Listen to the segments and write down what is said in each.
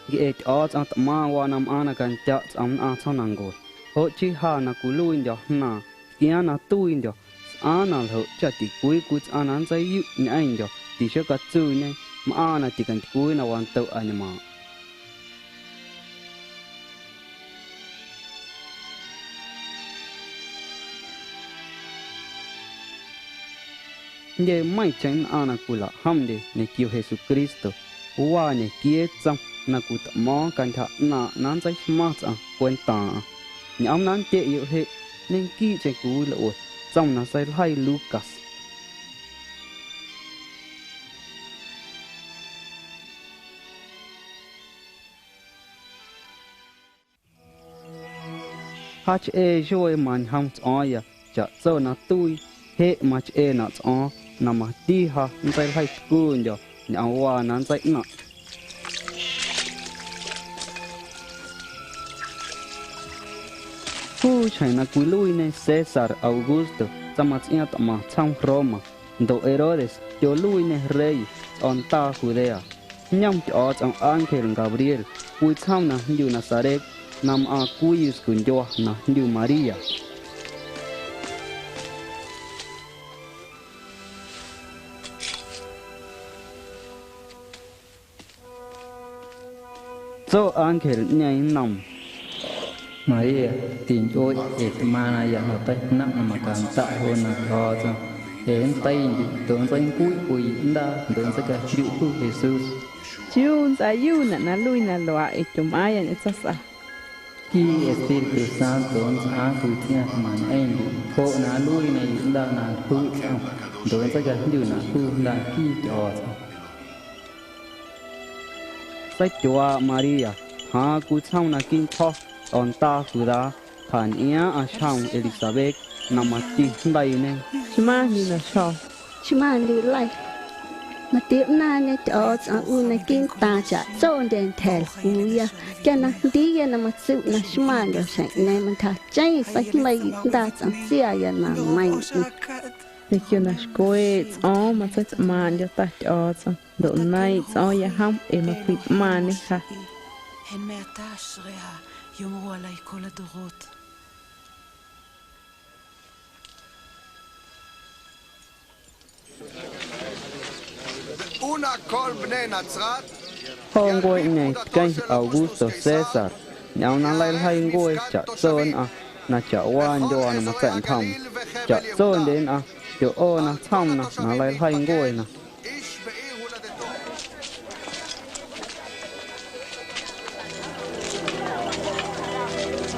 gie ở trong tận ma wa nam ana kan cha trong a trong nàng go họ chỉ ha na cú lui đó na kia na tu in đó ana họ cha ti cuối cuối ana sai yu ni anh đó ti sẽ cả chú này mà ana ti kan cuối na wan tàu anh mà ye mai chen ana kula hamde ne kio Jesus Cristo wa ne kie chang na ku ta mo kan tha na nan sai smart a quen ta ni am nan te yu he nen ki che ku lo o chang na sai hai Lucas hach e joy man ham ya cha so na tui he mach e na cho na ma ti ha sai hai school jo ni awa nan sai na hu china ku lui ne Cesar Augusto chamach ia ta ma chang Roma do Herodes yo lui ne rei on ta Judea nhâm cho trong Angel Gabriel ku cham na yu Nazareth nam a ku yus kun jo na yu Maria so Angel nhai nam Maria tin ôi et mana ya no tay nặng mà càng tạ hơn là khó cho đến tay tưởng danh cuối đa tưởng sẽ cả chịu của Jesus Jun ayu na lui na loa e chumaya ne sasa khi Espiritu Santo sa phụ thiên man anh hộ na lui này đa na phụ sao tưởng sẽ cả chịu na phụ là khi cho sai chua Maria ha ku chang na kin tho on ta Juda than ia a chang Elizabeth namati dai ne chuma ni na cho chuma li lai mà tiếp na ne cho u na kin ta cha cho den tel hu ya cho na đi ya na mà sự na chuma yo sai ne man tha chai sai mai da chang sia ya na mai để cho na skoe o mà sai man yo ta cho độ nay cho ya ham e mà quỵt man ne ha הן מעתה אשריה יאמרו עליי כל הדורות. Hong ngôi này cây Augusto Caesar nhau na lai hai ngôi chợ sơn à na chợ quan do na mà cạn thầm chợ sơn đến à chỗ ô na thầm na lai hai ngôi na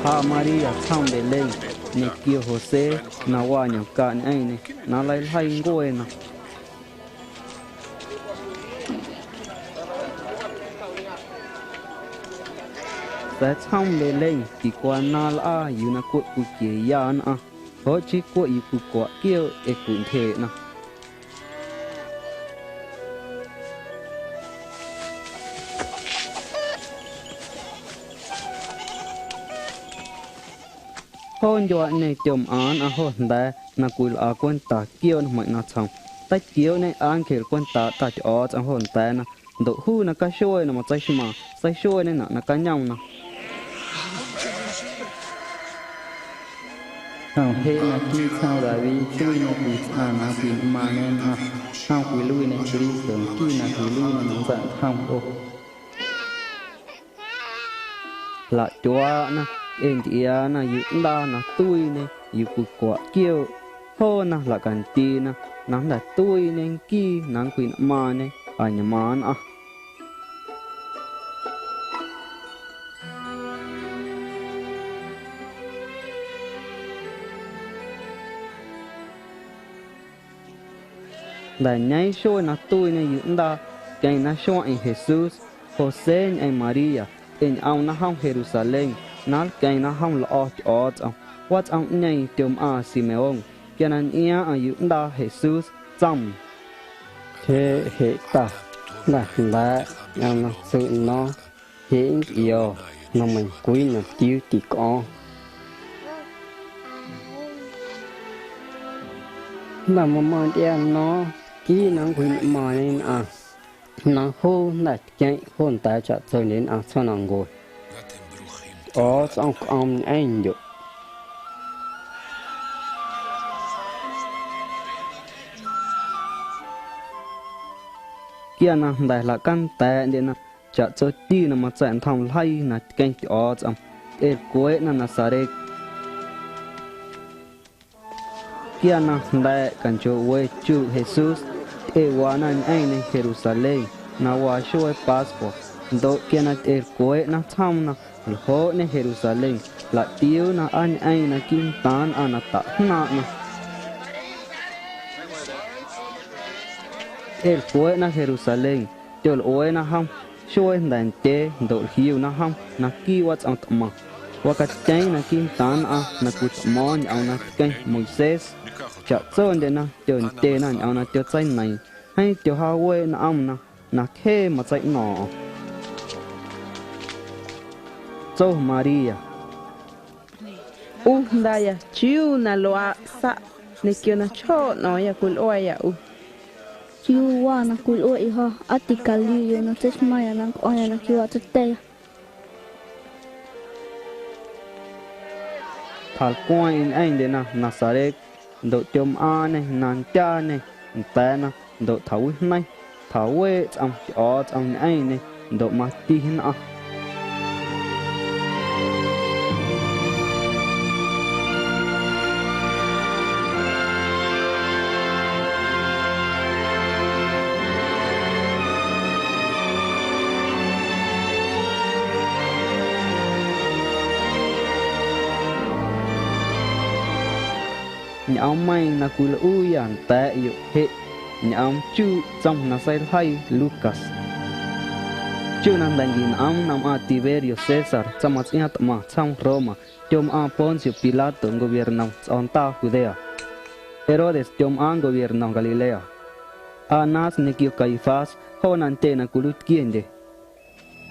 ha Maria thầm để lên ne kêu Jose na wa nhau cạn ai này na lai hai ngôi naแต่ช่างเล่งที่กว่านาลาอยู่นักกุกุเกียานอ่ะเพราะชิกว่าอยู่กุกว่าเกี่ยวเอกุนเทนะฮอนยวนในจมอ่านอ่ะฮอนแต่นักกุลอากวนตาเกี่ยวไม่น่าช่างแต่เกี่ยวในอ่านเขลกวนตาตัดออดอ่ะฮอนแต่นะดูหูนักก็ช่วยนะมาใจชิมาใจช่วยในนักก็ยังนะHằng hê na ki sao đại vi chui na ki na ki ma nên ha hằng quy lui na ki sớm ki na ki lui na nóng giận hằng ô là chúa na em thì na yu đa na tui ne yu cụ quả kêu hô na là cần ti na nắng là tui nên ki nắng quỷ ma ne anh man à là nhảy show na tôi na yu đa cái na show anh Jesus Jose anh Maria anh ông na hong Jerusalem na cái na hong lo ở what ông nhảy tiêm a Simeon cái nan ia a yu đa Jesus chăm thế hệ ta là yang sự nó hiện yêu nó mình quý nó tiêu thì có là mà đen nó kỹ năng quý mà nên à nó hô nát chạy hôn ta chặt rồi đến ăn cho nó ngồi ông anh được kia na đại là căn tệ để na chặt cho ti na mà chạy thòng hay na kênh cho ông cuối na sare kia na đại cần cho quê chú Jesus wa na anhในJerusalem na wa show passport do kia na cuối na tham na hoในJerusalem la tiêu na anh na kim tan anata na cuối na Jerusalem tiêu oi na ham show dan te do hiu na ham na ki wat ang tama wakat chay na kim tan na kut mon ang na kay Moses chặt sơn để na chọn tê na ao na tiêu chay này hay tiêu ha quê na âm na khe mà chay nọ châu Maria daya chiu na loa sa ne kyo na cho no ya kul oya chiu wa na kul oi ha atikali yo na tesmaya na oya na kiwa tete thal quan anh để na Nazareth độ chôm a này nàn cha này té na độ thấu này thấu quê trong anh này độ mà ti na ông mai na kul uyan ta yu he ông chu trong na sai hai Lucas chu nan dangin ông nam a Tiberio Caesar chamat iat ma trong Roma chom a Poncio Pilato gobierno on ta Judea Herodes chom an gobierno Galilea Anas nikio Caifás honan te na kulut kiende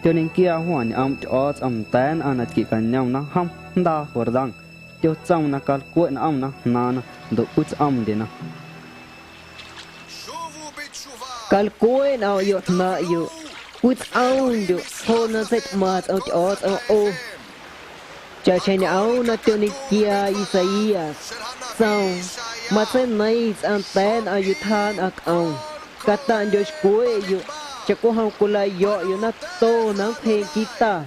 chonin kia huan ông cho tan anat ki kan nhau na ham da hordang cho trong na kal kuat na am na do put am de na kal kuat na yo na yo put am do ho na set mat out o cha chen au na toni kia Isaias sau ma sen nai an ten ayu than ak au katan jo kuat yo cha ko hang kulai yo na to na phe kita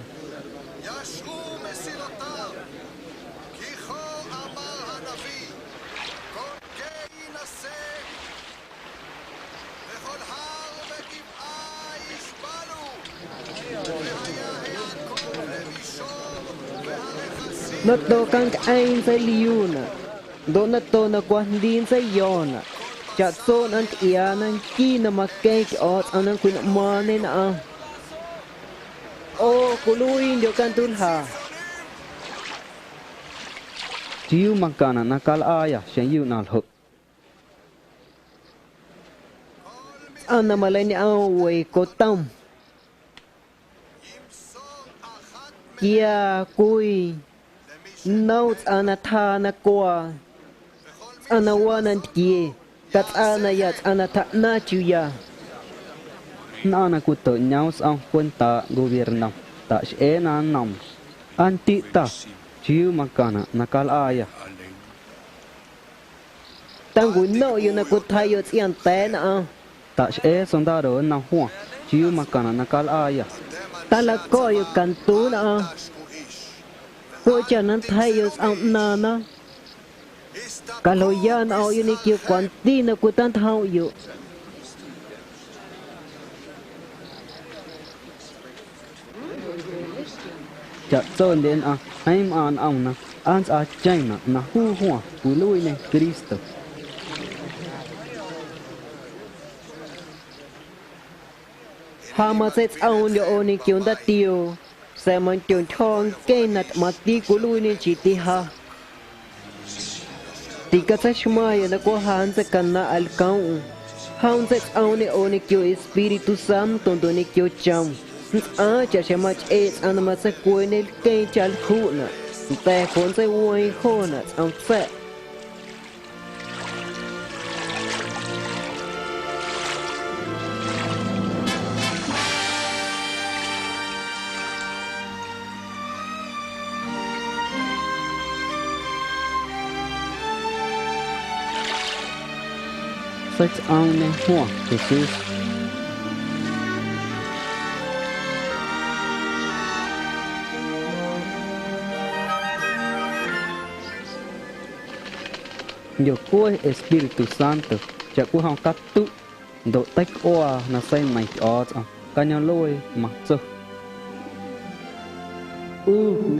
nó to căng anh sẽ liu nè đó nó to nó quan din sẽ yon nè chặt son anh ia anh chi nó mà kê ở anh quên mà nên ô cô lui điều can tuân hà chiu makana nakal aya shen yu nal ho anh mà lên ao quay cô tâm kia cùi nấu ana tha na qua ana wanan kia kat ana yat ana tha na chuya na na ku to nhau sang quân ta gobierno ta she na nam anti ta chiu makana nakal aya tang gu no yu na ku thai yo tsian te na ta she sondaro na ho chiu makana nakal aya ta là có yu kan tu na cô cha nan thai yo sang na na kalau yan au yu ni ki kwan ti na ku tan thau yu chặt sơn đến anh an ông na an chay na hu hoa u lui ne Cristo ha ma set au ni oni kyun da tio se man kyun thong ke nat ma ti ku lui ni chi ti ha ti ka sa shma ya na ko han se kan na al kaun han set au ni oni kyo Espiritu Santo do ni kyo cham cha che ma che an ma se ku ni ke chal khu na te kon se woi kho na ang fe sách ông nên hoa Jesus nhiều cuối Espiritu Santo chả cú hong cắt tu độ tách oa na say mày ở trong cả nhà lôi mặc cho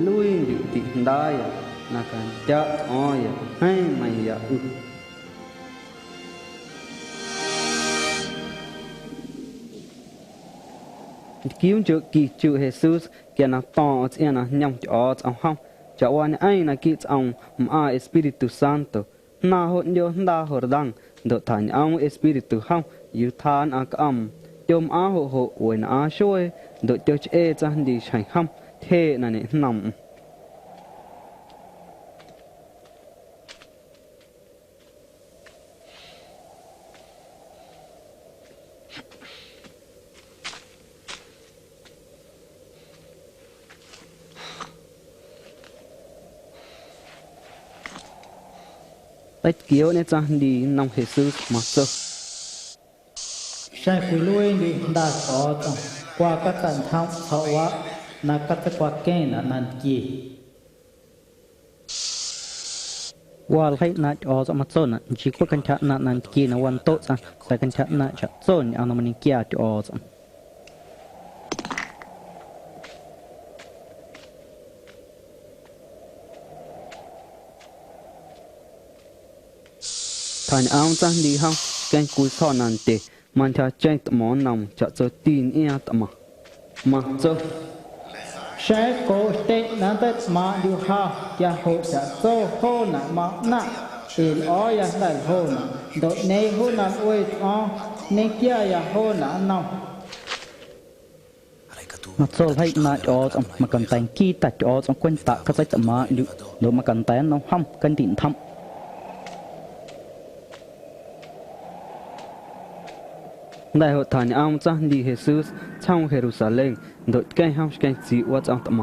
lui đi thì đai na cả cha oi hay mày ya kiếm chữ kỳ chữ Jesus kia na to ở na nhung cho trong hông chả quan ai na kỹ trong mà Espiritu Santo na hôn yo na hordang độ thành ông Espiritu hông yêu than ác chôm á hộ hộ uốn á xuôi độ cho chế cho đi thành hông thế là nè nằm tách kiếu nên cho đi nằm Jesus mà sơ sai quy lui đi đa có trong qua các tận thao thọ quá na các cái qua kê na nan chi wal hay na cho cho mặt sôn chỉ có căn chặt na nan kia na wan tốt sang tại căn chặt na chặt sôn ao na mình kia cho cho thành ao sang đi không cái cúi sọ nan têมันจะใจตมอนำจะจะตีนเอียตมาจะ sai cố tệ na tết mà điều ha ya hộ sẽ so hô na mà na in ó ya đại hô na độ này hô na ôi ó này kia ya hô na nào mặt sôi hay na cho mà cần tay kia ta cho trong quân tạ các cái tầm mà được mà cần tay nó hăm cần tiền thăm đại hội thánh ông cha đi Jesus trong Jerusalem đội cây hông cây chỉ qua trong tầm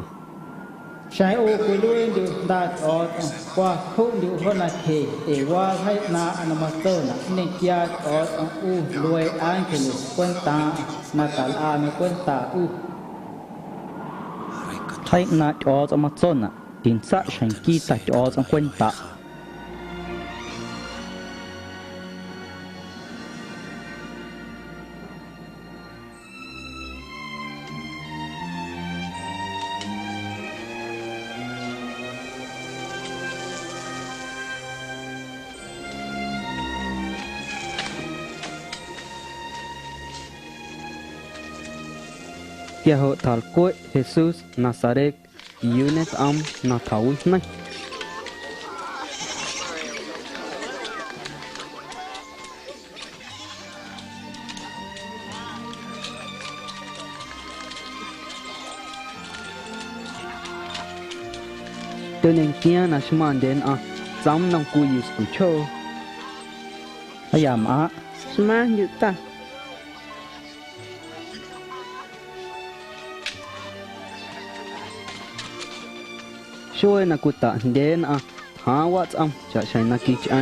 sai ô quy lui đi đa có qua không điều hơn là thể để qua hay na anh mà tơ na nên kia có u lui anh thì quân ta na cả anh quân ta u hay na cho trong mặt sôn tiền sát thành kia ta cho trong quân ta kia hội thảo cuối Jesus Nazareth Yunet na thảo này cho nên kia na shman đến dám nông cùi sum cho ai mà Shman như taช่วยนักกุตะเดินหาวัดจะใช้นักกิจไอ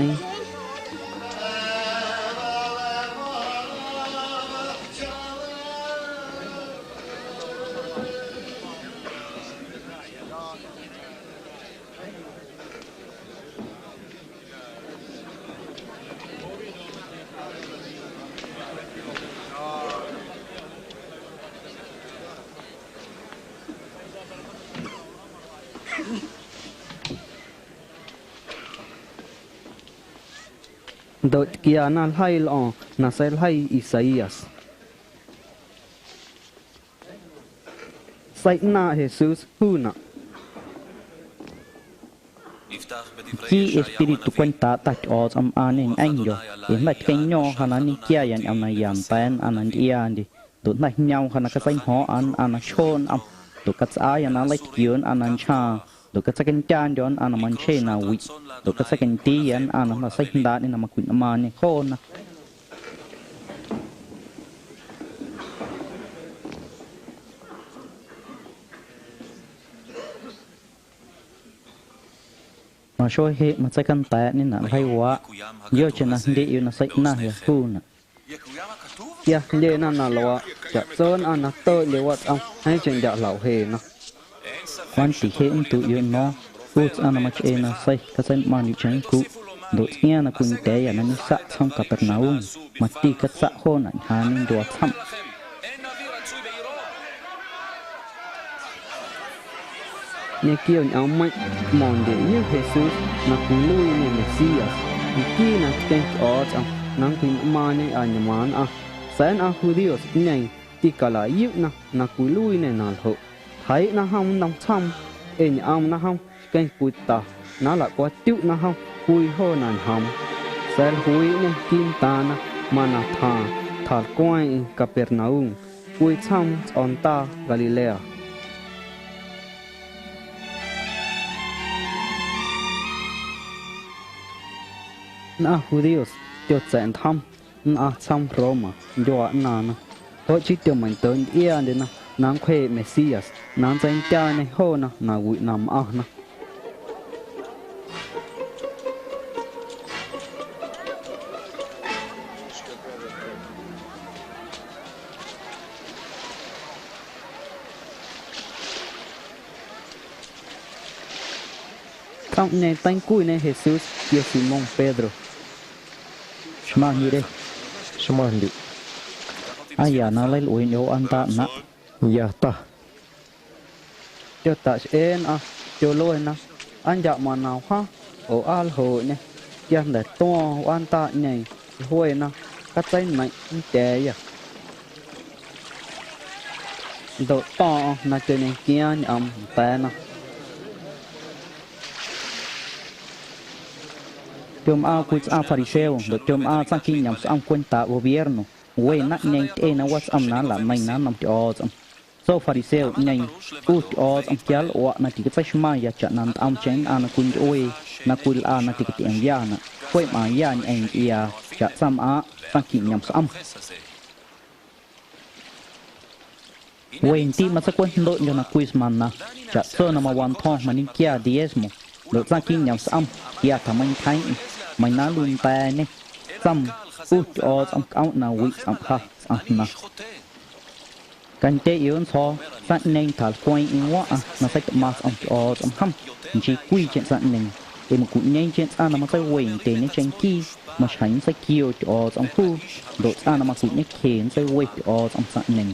โดยกี้น่าไล่ลองน่าใส่ไล่อิสายาสใส่หน้าเฮซูสฮูน่ะที่เอสปิริตุควันตาตัดออกอันเองอันเดียวเห็นไหมแค่ย่อขนาดนี้เกี่ยยันอันนั้นยามแตนอันนั้นเอียนดิตัวไหนเงาขนาดก็ใส่หัวอันนั้นชนตัวกัดสายอันนั้นไล่เกี่ยนอันนั้นชาตัวก็จะกันจานย้อนอันนั้นมันเชนาวิตัวก็จะกันตียันอันนั้นมาใส่ดานี่นำมาขุดมาเนี่ยโคนนะม mà xôi hệ mà sẽ căn tạ nên là hay quá do cho nó đi yêu nó sẽ na hiểu thu nè ya le na na lo ja zon an na to le wat ang hai chen ja lao he na quan tỷ hệ tụ yêu nó út ăn mà chơi nó say cái sen mà đi chơi cụ đột nghe là cùng té nó sạ xong cả tật nào mà đi cái sạ hôn ảnh hà nên đùa thăm ne kio áo mai mòn để như Jesus na ku lui ne Messias ki na ken o chang nang kuin ma ne an man a san a Judios nei ti kala yu na ku lui ne na ho thai na hong nong cham en am na hong ken puta na la kwa tiu na hong kui ho nan ham san hui ne kim ta na mana tha thal kwai Capernaum kui cham on ta Galilea na Judios tiêu chẹn thăm na chăm Roma do na họ chỉ tiêu mình tới yên đến na nang khuê Messias nang danh cha này ho na vui nằm na Trong này tay cùi này Jesus kia Simon Pedro Shema đi đây Shema đi ai à nó lấy lỗi nhau ăn ta nè dạ ta cho ta en cho lôi na anh dạ mà nào ha ở al hồ này kia để to ăn ta này hồi na cắt tay mạnh trẻ ya độ to na cho nên kia té na Chom a kuits a fariseo, do chom a saking nyam sa am kwenta gobierno. We nak nyang te na was am na la mai na nam ti oz am. So fariseo nyang ut oz am kyal wa na ti ka shma ya cha nan am chen ana kun oe na kul a na ti ka tiang ya na. Koi ma ya nyang ia cha sam a saking nyam sa am. We ti ma sa kwen do yo na quiz man na. Cha so na ma wan thong manin kia diezmo. Do saking nyam sa am kia thamang thai mình nói luôn ta nè xong út cho xong áo nào quỷ xong ha na cảnh tế yếu so sẵn nên thả quay in quá nó sẽ mà xong cho xong hâm chỉ quy chuyện sẵn nên để một cụ nhanh chuyện sao nó sẽ quay để nó tranh kia mà tránh sẽ kêu cho xong khu độ sao nó mà cụ nhắc khiến sẽ quay cho xong sẵn nên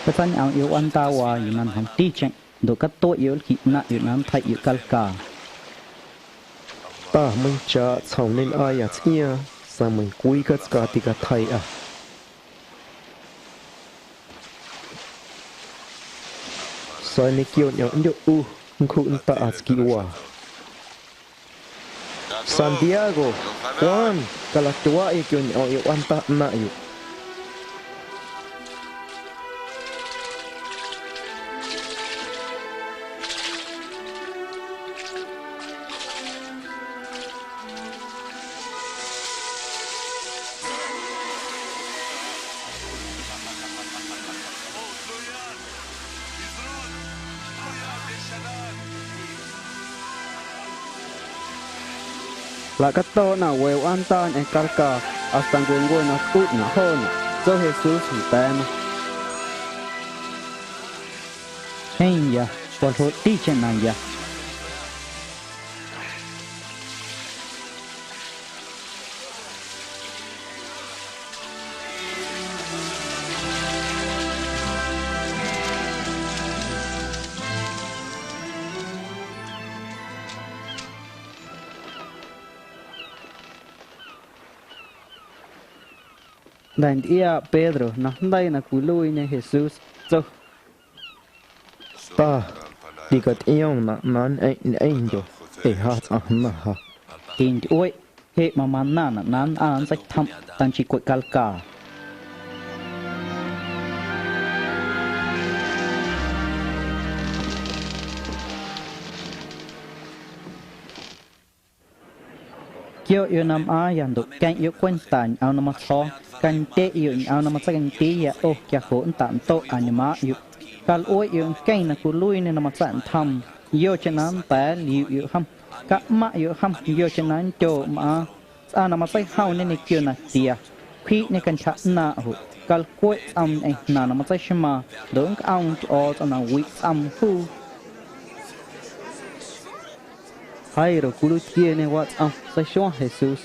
cái sẵn áo yếu ăn ta hòa như nó không tí chạy độ các tội yếu khi nạ yếu nó thay yếu cal cả ta mình cha chồng nên ai à chia sao mình quý cái cả thì cái thầy à sao này kêu nhau nhớ không ta à skiwa Santiago Juan kalau tua ai kêu nhau yêu anh ta na yêu la kato na weu anta en karka hasta ngwengo na kut na hona so Jesus hutana hey ya por ho ti chen na ya dan ia Pedro na ndai na kului ne Jesus so ta đi cái yêu na nan anh jo để hát na ha tin oi he ma man na nan an sai tham tan chi ko kal ka kêu yêu nam a yan do kan yêu quen tan ao nam so kan te yêu ao nam sa kan te ya o kya ko tan to anima yêu kal oi yêu kan na ku lui ne nam san tham yêu cho nên té liu yêu ham các mạ yêu ham yêu cho nên cho mà sao mà sai hao nên kêu na tia khi nên cần chặt na hụ cal quay âm anh na mà sai shima đừng ông cho na week âm hu Jairo curu tiene WhatsApp sai shon Jesus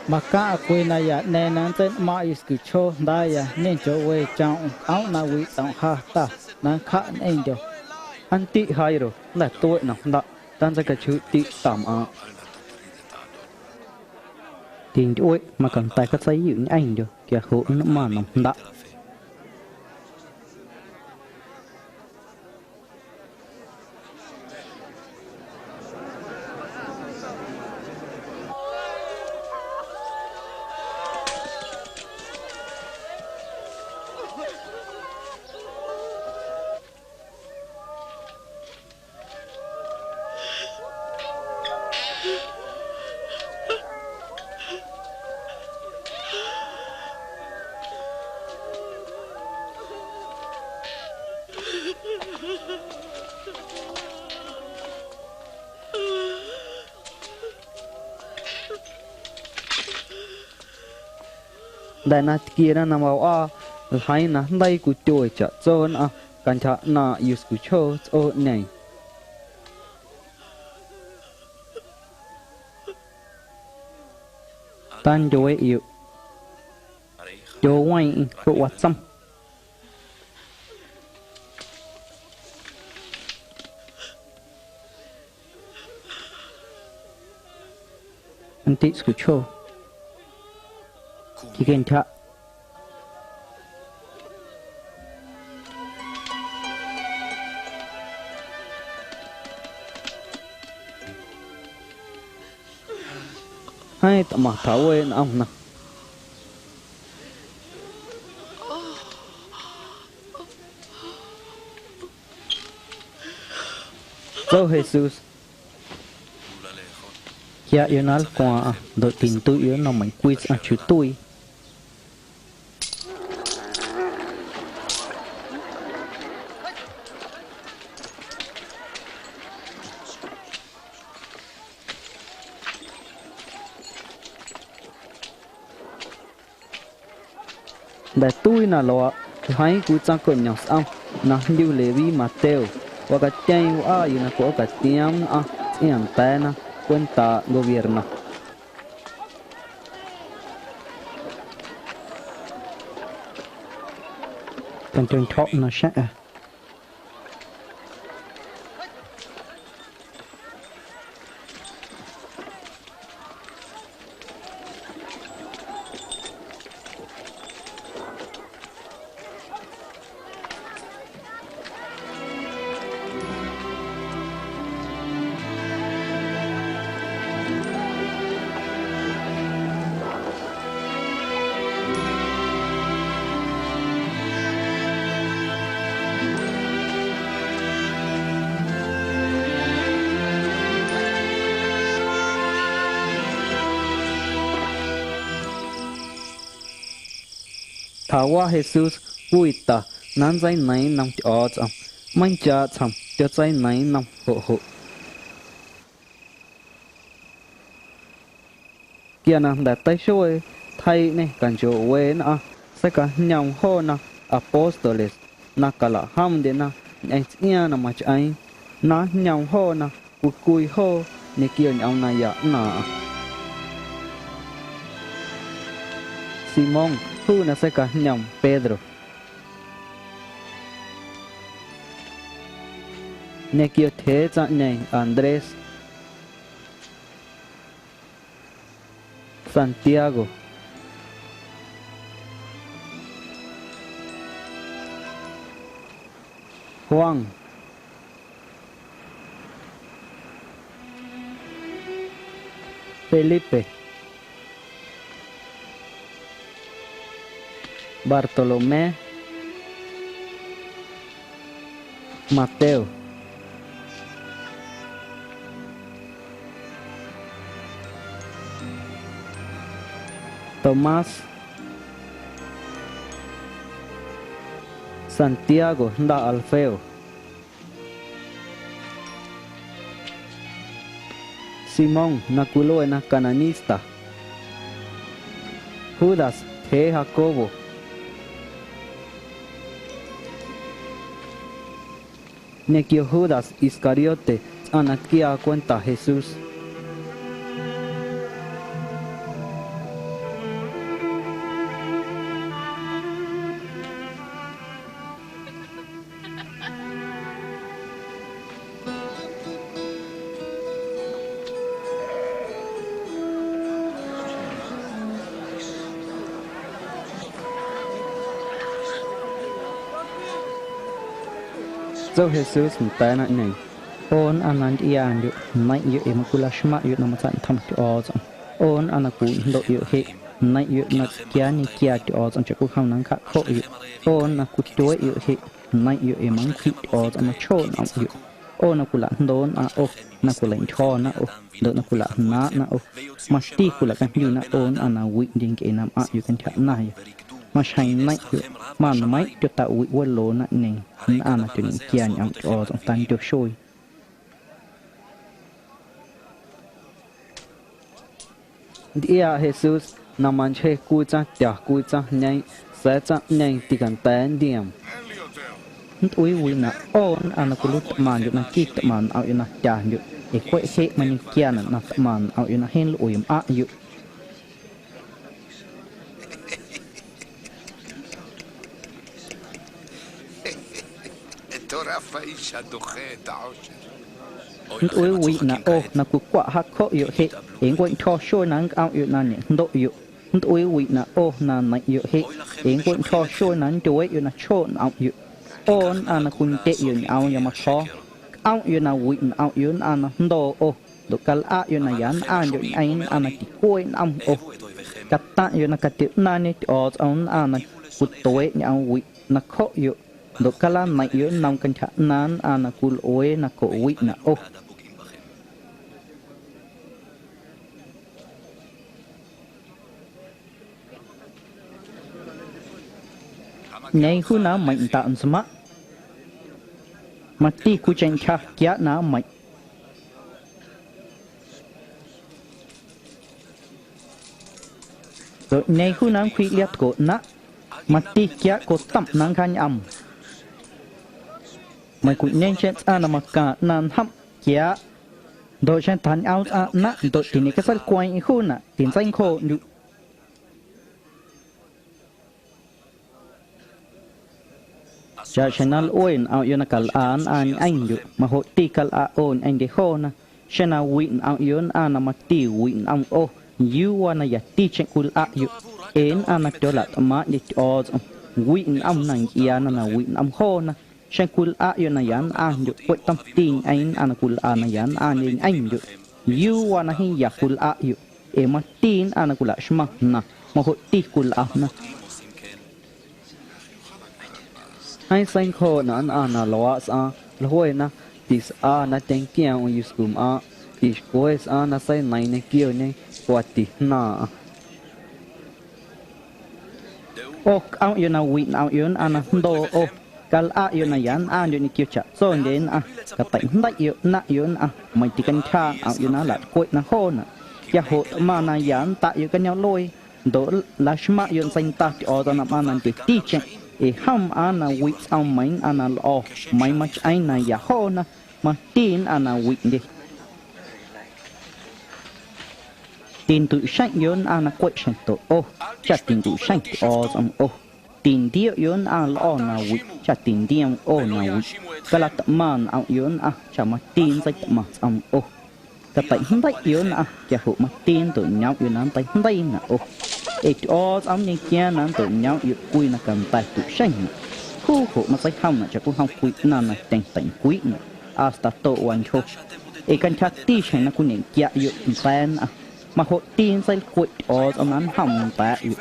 maka quê này ya nè nè tên mà iskucho đây ya nên cho quê trong áo na week trong ha ta na khá anh điều anti Jairo là tôi nào đã tan ra cái chữ tị tạm ạ tiền chuối mà cần tài có xây dựng anh được kìa hộ nó mà nó đã đại na kia na nằm vào hay na đây của tôi chợ cho na cảnh chợ na use của cho này tan cho ấy yêu cho quay của vật xăm anh tí của cho chỉ cần chợ hai tầm mặt tháo quên ông nè Châu Jesus ya yêu nó qua đội tình tôi yêu nó mình quy ăn chú tôi đại tôi là lo thấy cú trang còn nhỏ sao nó như Levi Mateo và cái chân của ai là của cái tiêm tiêm tay na cuenta gobierno cần chân thọ nó sẽ thảo hoa Jesus vui ta nan dây này nằm cho chăm mình cha chăm cho dây này nằm hộ hộ kia nằm đặt tay xuôi thay này cần chỗ quê na sẽ cả nhầm hô na apostoles na cả là ham đến na anh nghe na mà anh na nhầm hô na cùi hô này kia ông này ya na Simon hu na sẽ cả nhầm Pedro này kia thế chẳng này Andres Santiago Juan Felipe Bartolomé Mateo Tomás Santiago da Alfeo Simón nakulo na cananista. Judas he Jacobo. Nekio Judas Iscariote anakia cuenta Jesús. Zo Jesus ta na nei on anand ian yu nai yu emakula shma yu na matan tham ti oz on anaku ndo yu he nai yu na kya ni kya ti oz cha ku khang nang kha kho yu on aku toy yu he nai yu emang khi oz ma cho na yu on akula ndon a o nakula tho na o do nakula na o ma ti kula kan yu na on ana wi ding ke nam a yu kan tha na yu mà sai nãy mà mấy cho tạo quỷ quân lô nãy này anh là chuyện kia nhang cho trong tan cho sôi dia Jesus naman che kucha tia kucha nhai sẽ cha nhai thì cần tán điểm ui ui na on anh là kulut man yo na kit man ao yo na cha yo e quậy he man kia na man ao yo na hen lo yum a yo ui ui na o na ku kwa hak kho yo he eng quậy cho sôi nang ao yo na ne ndo yo ui ui na o na na yo he eng quậy cho sôi nang chuối yo na cho ao yo on ana kun te yo ao ya ma kho ao yo na ui na ao yo ana ndo o do kal a yo na yan an yo ain ana ti koi nam o kata yo na katiu na ni o on ana ku toy ao ui na kho yo do kala mai yo nam kan tha nan ana kul oe na ko wi na o nei khu na mạnh tạm sma mati ku chen kha kya na mai do nei khu na khwi liat ko na mati kya ko tam nang khan am mày cũng nhanh chân ăn mà cả nan hấp kia đội chân thắn áo nát đội thì này cái sắt quay khu nè tiền xanh khô nhụ cha channel oi áo yêu na kal an anh nhụ mà hộ ti kal on anh để khô nè channel win áo yêu na mà ti win áo o you wanna ya ti chen kul nhụ en ana cho là mà đi cho win áo này kia na win áo khô nè sen kul a yo na yan a yo ko tam ting ain ana kul a na yan a ning ain yo you wana hin ya kul a yo e ma tin ana kul a shma na ma ho ti kul a na ai sang kho na an ana lo sa loi na tis a na teng kia on you skum a is koes a na sai nai ne kio ne kwati na ok out yo na win out yo ana ndo o kal a yo na yan a yo ni kyo cha so den a ka tai ndai yo na yo na mai ti kan cha a yo na la koi na ho na ya ho ma na yan ta yo kan nhau loi do la shma yo san ta o da na ma nan ti chen e ham ana wi au mai ana lo mai ma ai na ya ho na ma tin ana wi de tin tu shang yo ana koi shan to o cha tin tu shang o sam o tin dia yon a lo na wi cha tin diam o na wi kala man au yon a cha ma tin sai ma am o ka tai hndai yon a cha hu ma tin to nhau yon nan tai hndai na o e o am ni kia nan to nhau yu kui na kam tai tu shang khu hu ma sai ham na cha ku ham kui na na teng teng kui na asta to wan cho e kan cha ti chen na ku ni kia yu pan a ma ho tin sai kui o am nan ham ta yu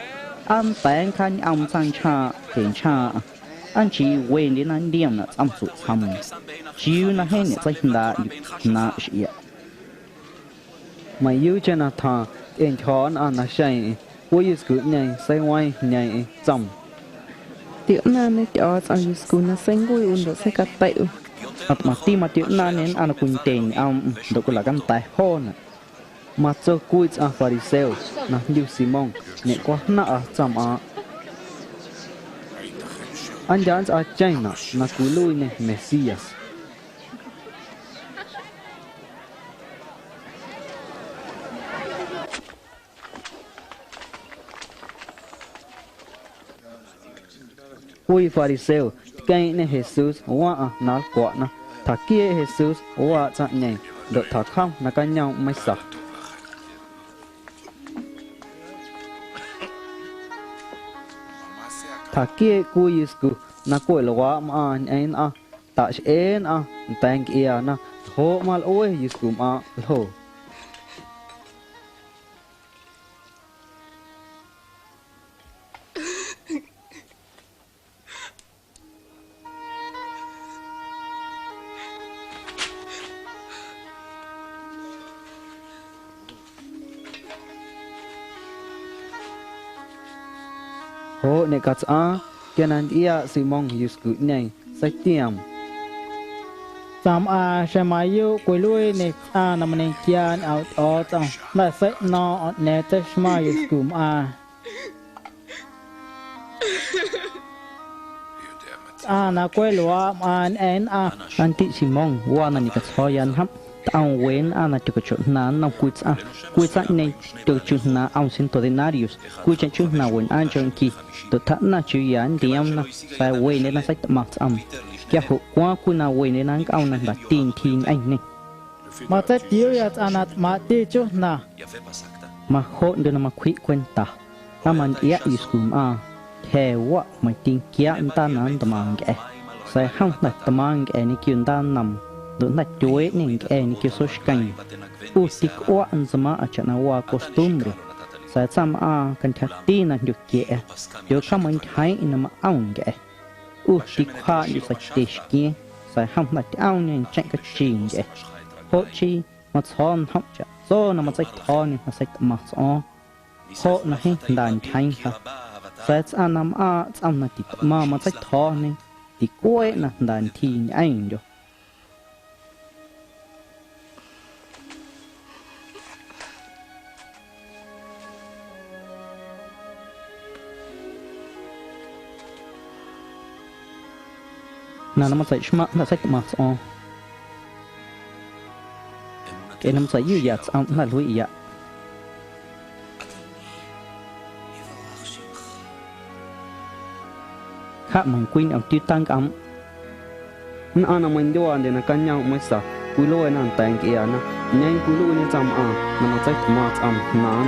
an tang khan am sang cha ken cha an chi wen din an diam na am su ham chiu na hen ne sai da na shi mày yêu cho na tha en thon an na shai wo is good nhai sai wai nhai chom tiệu na ne tiệu an is good na sen gui un do se ka tai at ma ti ma tiệu na nen an kun ten am do ko la kan tai ho na mà cho cúi à Pharisêu na liu Simon nè qua na à chăm à anh đã à chạy na cú lui nè Messias Ui Pharisêu cái nè Jesus wa à na quả na thà kia Jesus wa cha nhảy đợi thà không na cái nhau mới sợ thà kia cú Yescu na cúi là wa mà anh à ta sẽ à thank ia na ho mal ôi Yescu mà ho ho ne cắt à cái này ia Simon Yescu nhảy sai tiệm Sam a shamayu kului ne a namane kian out out na sai no ne tashma yuskum a na kwe lua an en a anti Simon wa na ni cắt hoyan hấp tao wen ana te kocho na na kuitsa nei to chu na aun cento denarios kuitsa chu na wen an jon ki to ta na chu yan diam na sai wen ne na sai max am kya ho kwa ku na wen ne na aun na tin tin ai ne ma ta tiu ya anat ma ti chu na ma ho de na ma khui kwenta ta man ia iskum a the wa ma tin kya ta nan ta mang ke sai hang na ta mang ke ni kyun dan nam do na chuối nên cái kia số cảnh u tik oa an zama a chana wa costumbre sa sam a kan thati na được kia yo kam an thai in ma aung ge u tik kha ni sa tish kia sa ham na aung nên chạy cái chim ge ho chi ma thon hop cha so na ma sai thon ni ma sai ma so ho na hin dan thai ha sa sa nam a sam na ti ma sai thon ni ti quê na dan thi anh jo na nó sai shma na sai ma so cái nó sai yu ya sao na lui ya khá mình quên ông tiêu tăng ấm nó anh mình đưa anh để nó cân nhau mới sợ cú lôi nó tàng kia nó nhanh cú lôi nó chăm nó sai ma chăm nó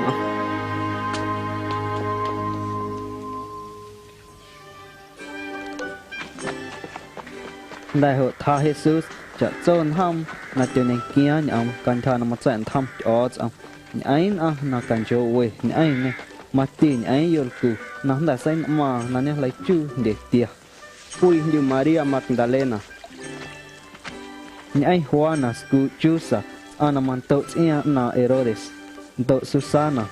đại hội tha Jesus chợ trôn hông là tiêu này kia ông cần thà nó mà chạy thăm cho ông ấy nó cần cho quê ấy này mà tiền ấy yêu cụ nó đã xây mà nó nên lấy chữ để tiệt vui như Maria Magdalena ấy hoa là cụ chú sa nó mang tội ia là Herodes tội Susana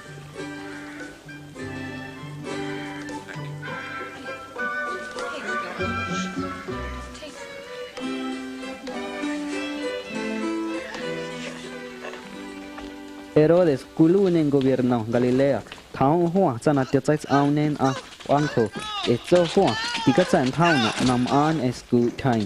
Herodes kulu nen gobierno Galilea thao hoa chana te chai au nen wang kho e cho hoa ti ka chan thao na nam an esku thain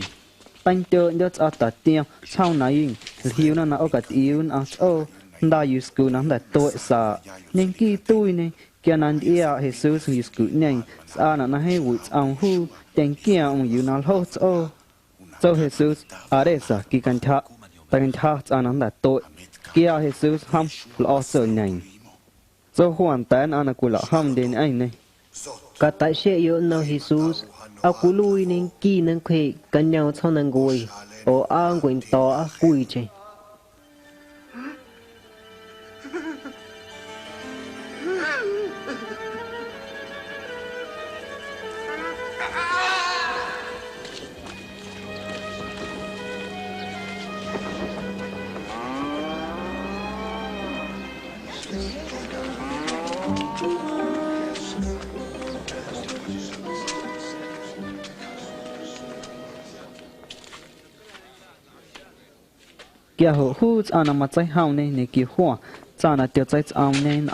pan te ndo cha ta tia chau na yin hiu na o ka tiun o da yusku na da to sa nen ki tui ne kya nan ia Jesus yusku nen sa na he wu ang hu ten kia yu na ho so Jesus aresa ki kan tha tan tha chana da to kia Jesus ham lo sợ này do hoàn tán anh cũng là ham đến anh này cả tại sẽ yêu nào Jesus ao cú lui nên kỳ nên khề cần nhau sau nên ngồi ở ao quỳnh to cùi chơi kia hồ hút anh mà chạy hao này này kia hoa cha na tiêu chạy ao nên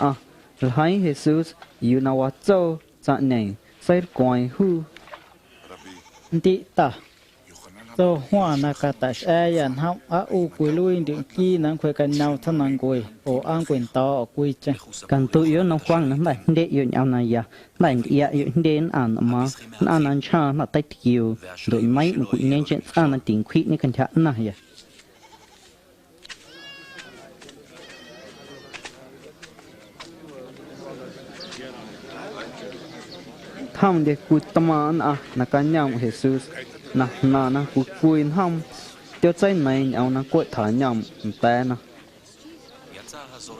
hai Jesus yêu na wa châu cha nên sai quay hu Ti ta so hoa na ka ta yan ham a u kui lui đi ki nang khoi kan nhau thân nang kui o ang quyền to kui che kan tu yo na khoang na lại để yo nhau na ya lại ya yo đến mà an cha na tai kiu rồi mấy một cụ nên chuyện cha na tiếng khỉ ni kan cha na ya tham để cụ tâm na kan nhau Jesus na cụ quên ham tiêu chạy này nhau na cụ thả nhau té na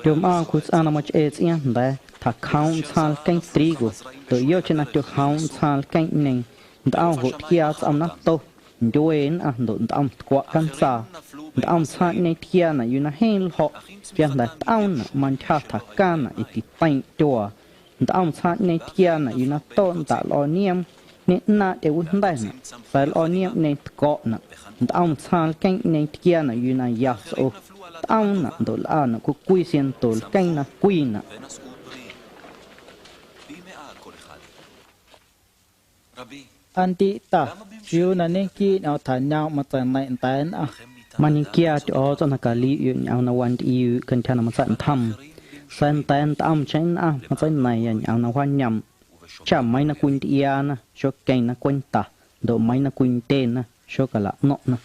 tiêu mà cụ ăn mà chết yên đấy thà khao sal canh trigo tự yêu cho nó tiêu khao sal canh này đào hột kia âm nát to đuôi đột âm quạ căn sa âm sa này kia na yêu na hên họ kia là đào na man cha thà can na ít tay chùa âm sa này kia na yêu na tôn tạ lo niệm nên na để uốn đây na phải lo niệm nên cọ na âm sa canh này kia na yêu na ya so âm na đột na cụ quy xiên tổ canh na quy na anti ta chiu na ne ki nào thản nhau mà tận này tánมันเกียร์จอจนกาลีอยู่เอานาวันอยู่กันทานมาสั่นทำสั่นแต่นตามใช้มาสั่นในเอานาวันยำจะไม่นักกุนเตียนะชกเก่งนักกุนตาโดไม่นักกุนเตนนะชกกะละเนาะนะ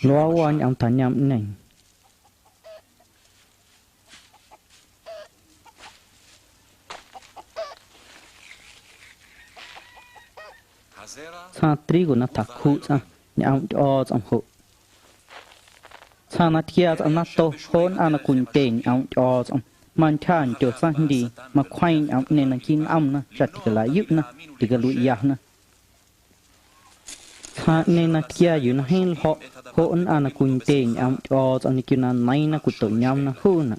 รัววันเอาทานยำหนึ่งชาตรีกุนัทักขุซะเนี่ยเอาจอจังหุชานาเทียจังนัตโตโคนอานากุนเตงเอาจอจังมันชานโจสันดีมาควายเอาเนนักินอ้ำนะจัดติกลายุนะติกลุยยานะชาเนนัเทียอยู่นะเฮลเหาะโคนอานากุนเตงเอาจอจังนิกินาไนนะกุตโตยำนะหูนะ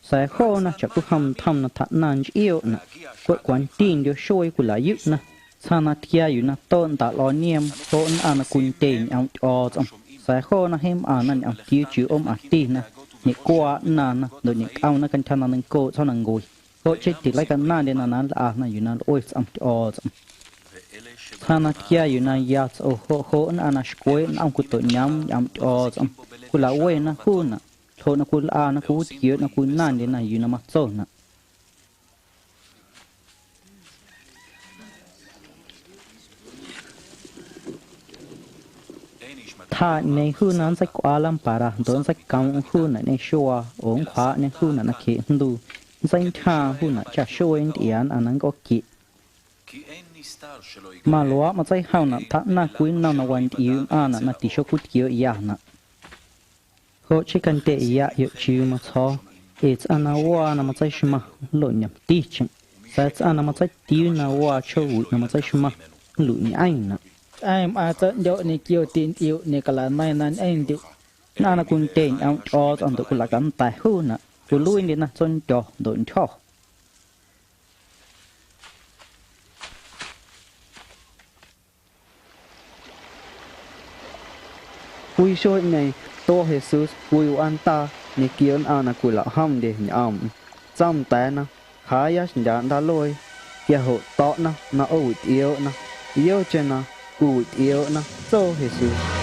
สายข้อนะจักกุทำนะทัดนานเอี้ยวนะกดกวนตีนเดียวช่วยกุลายุนะชานาเทียอยู่นะต้นตาลอเนียมโคนอานากุนเตงเอาจอจังสายข้อนะเฮมนั่นเอาที่จืออมอาตีนะนี่กว่านั่นนะโดยนี่เอานะกันทานังโกเท่านังโกยโคเช็ดติดไล่กันนั่นเดนนั้นนะอยู่นั่นโอ้ยอัมจอจังชานาเทียอยู่นะยาโอโคอานาสกวยเอากุตยำอัมจอจังกุลาเวนะคู่นะโทนะกุลานะกูเกี่ยวนะกุนั่นเดนอยู่นะมาโซนะถ้าในคู่นั้นสักอาลัมปาระโดนสักกำคู่นั้นในชัวองขวาในคู่นั้นนักเขียนดูสังชาคู่นั้นจะช่วยเดียนอันนั้นก็กิมาลัวมาใจเฮานะถ้านักคุยนั่งวันที่นั่นนักที่ชกุดเกี่ยวยานะเขาใช้กันเตะยาเยอะชิวมาท้ออันนั้นว่านะมาใจชมาหล่นยำตีจังแต่อันนั้นมาใจตีนะว่าช่วยนะมาใจชมาหลุดไอ้นะ ai mà tận độ này kêu tin yêu này cả là mai nan anh điệu na là quân tiền ông cho ông tự là cảm tài hơn nè rồi lui đi nè chân cho đồn cho vui sôi này tô Jesus vui an ta này kêu anh là của lão ham để nhầm trong tay nè khá giá nhận đã lôi kia hộ tọ nè nó ôi yêu nè yêu trên nè cụ yêu na so Jesus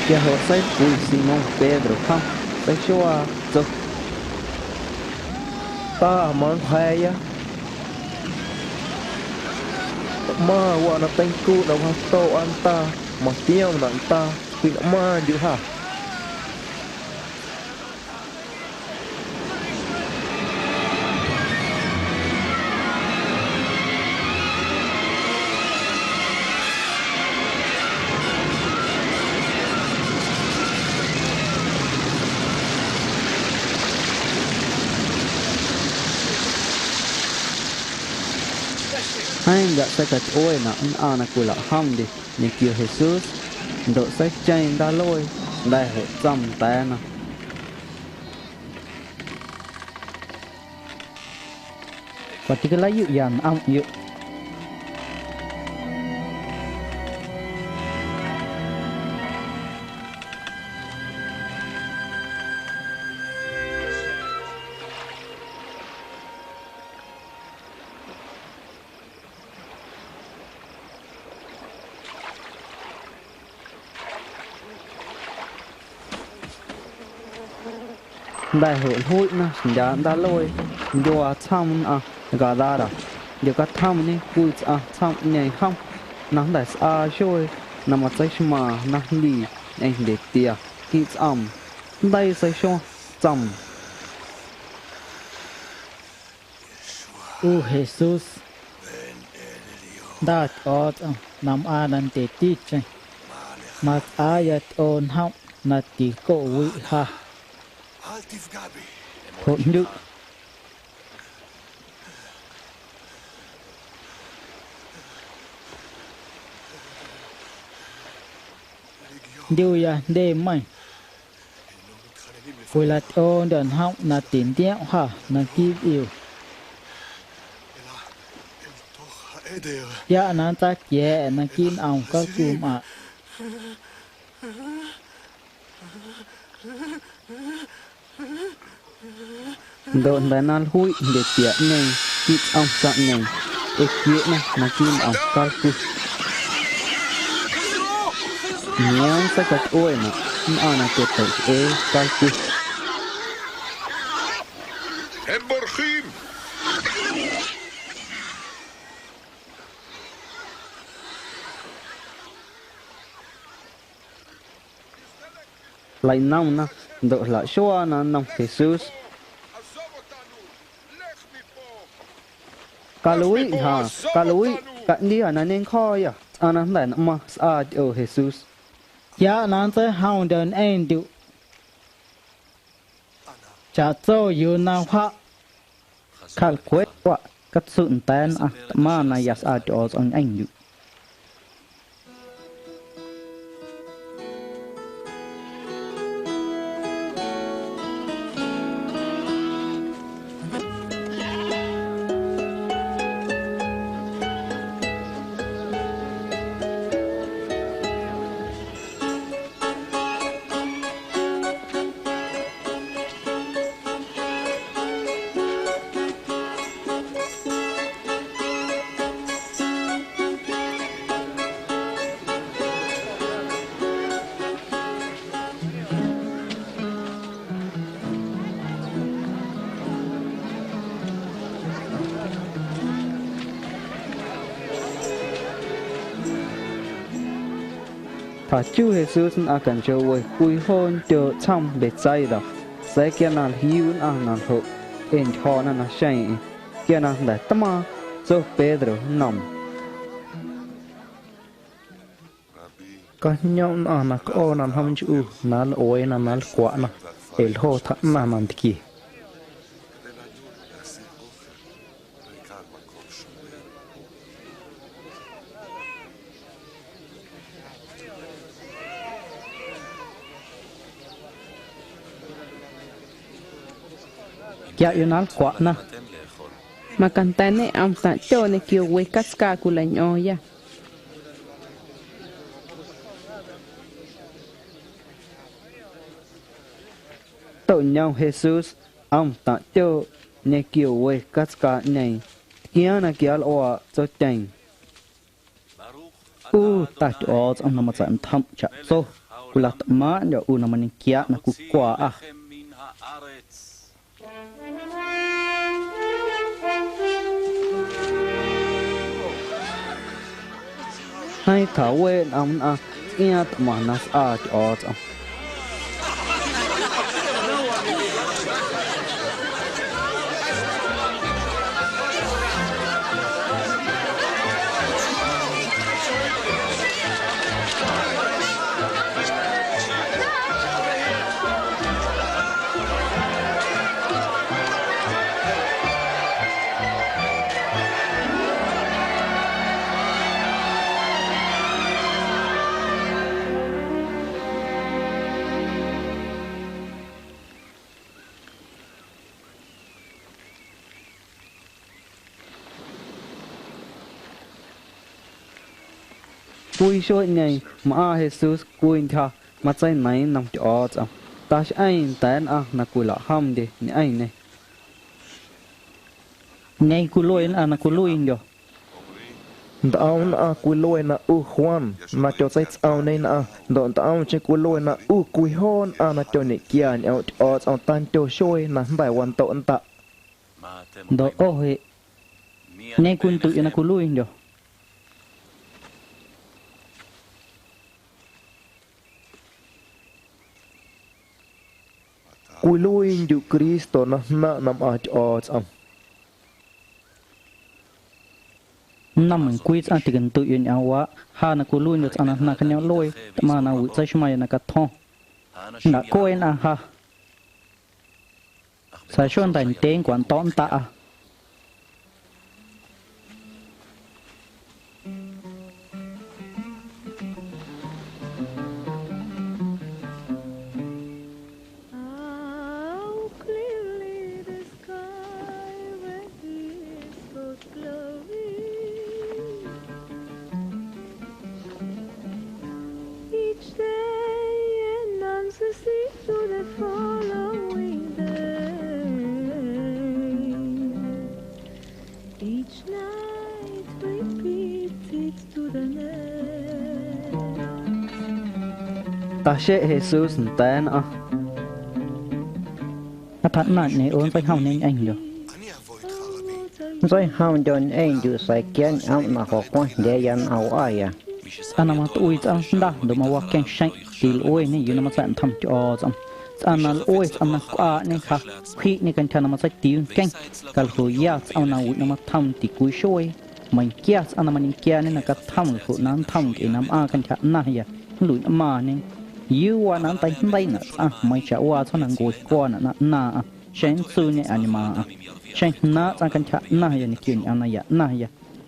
que a roça foi Simão Pedro không sai cho cho ta món hay á mà qua nó tên cu đâu ha tô ăn ta mà tiêu nặng ta vì nó mà điều hả hai gã sẽ cắt ôi nè anh cú lạ hâm đi như kêu Jesus độ sẽ chạy đa lôi đại hội trăm tay nè và chỉ cái lấy dụ dàn ông dụ đại hội hụi nè giá đa lôi vô trăm gà ra đó điều các tham này cùi tham này không nắng đại sa chơi nằm ở trái mà nắng đi anh để tia kỹ đây sẽ cho chăm Jesus đã ở nằm anh để tít chơi mà ayat on học là tí cổ vị ha hỗn nhự điều ya đêm mày vui là ôn đàn học là tín tiệm ha là kịp yêu ya nan ta kia là kín ông các cùm đồn đại nan hụi để tiện này kỹ sẵn này ếch kia này là kín ông các cùm nhớ sẽ cắt ôi mà anh có thể các cùm lại nông nè độ là số nông Jesus cá lúi cá đi nên khoi anh lại mà ở Jesus ya nan tới hao đơn anh điệu chả cho yêu nào ha khal quét quá cắt sụn tan mà này yas cho anh điệu Chúa Jesus akan chơi cùi hôn cho chăm bể trái đó sẽ kia nào hiu nào hộ em họ nào say kia nào để tâm cho Pedro nằm có nhau nào có nào không chịu nào ôi nào quá nào el ho thắt nào kia ya yêu nál quá na mà cần tên này ông ta cho này kêu quay cắt ca của lại nhỏ ya tội nhau Jesus ông ta cho này kêu quay cắt ca này kia là kia lo cho chành ta cho ông nằm sẵn thăm chặt so là má giờ nằm mình kia là cú quả hai thảo quên ông nghe mà nó cho ông cùi xôi này mà Jesus cùi thà mà trái này nằm cho ông ta sẽ anh tên là cùi lọ hâm đi nè anh này ngay cùi lôi là cùi lôi rồi tao na cùi lôi na khoan na cho sai ao này na đòn tao chơi cùi lôi na cùi hôn na cho nị kia nhau ông tan cho xôi na bài quan tổ anh ta đó ôi ngay cùi tự là cùi lôi rồi cùi lôi ju Cristo na nằm ở cho ông năm mình quy ra thì gần tự nhiên áo quá ha là cú lui được anh là cái nhau lôi mà là ụt sai mày là cái thong đã coi na ha sai xuân thành tiếng quản tóm ta ta sẽ Jesus tên phát nạn này ôn phải hỏng nên anh rồi rồi hỏng cho anh dù sai kiến ông mà họ quan để dân áo ai à anh mà tôi ăn đã đồ mà qua keng say thì ôi này như nó sẽ thầm cho xong anh là ôi anh là qua này khác khi này cần thằng mà sẽ tiêu keng cả hồi giờ anh là nó mà thầm thì cúi xôi mình kia anh là mình kia nên là cái thầm của nó thầm cái nắm a cần thằng này à lùi mà nên yêu qua nó tay tay nè mình sẽ qua cho nó ngồi qua nè nè sáng xưa này anh mà sáng nè anh cần thằng này là kiểu anh này nè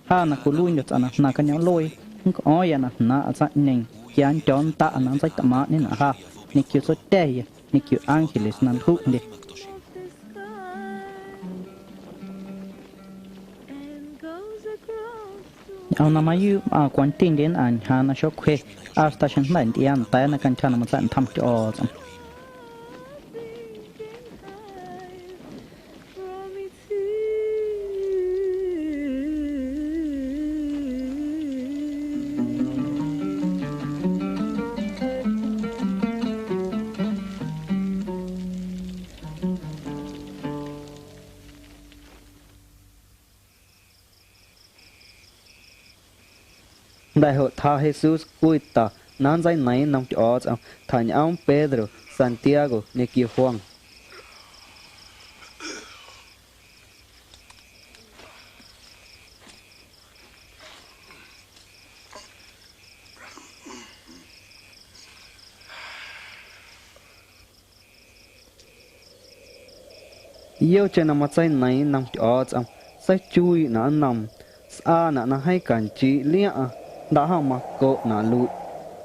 ha là cô lui được anh là cái nhau lôi có ai nè nè anh nên kia anh chọn ta anh sẽ tạm mát nên là ha nên kiểu số tệ nên kiểu ăn thì là nó thuốc đi ông nằm ở quán tiền đến anh hà nó shop khuê station này thì anh tại nó cần cho nó một sản phẩm cho đại hội tha Jesus cùi ta nan dây này nằm cho ông thành ông Pedro Santiago nè kia Juan yêu trên nằm dây này nằm cho ông sai chui nó nằm nó hay cảnh trí lia đã hỏng mà cộ nà lụi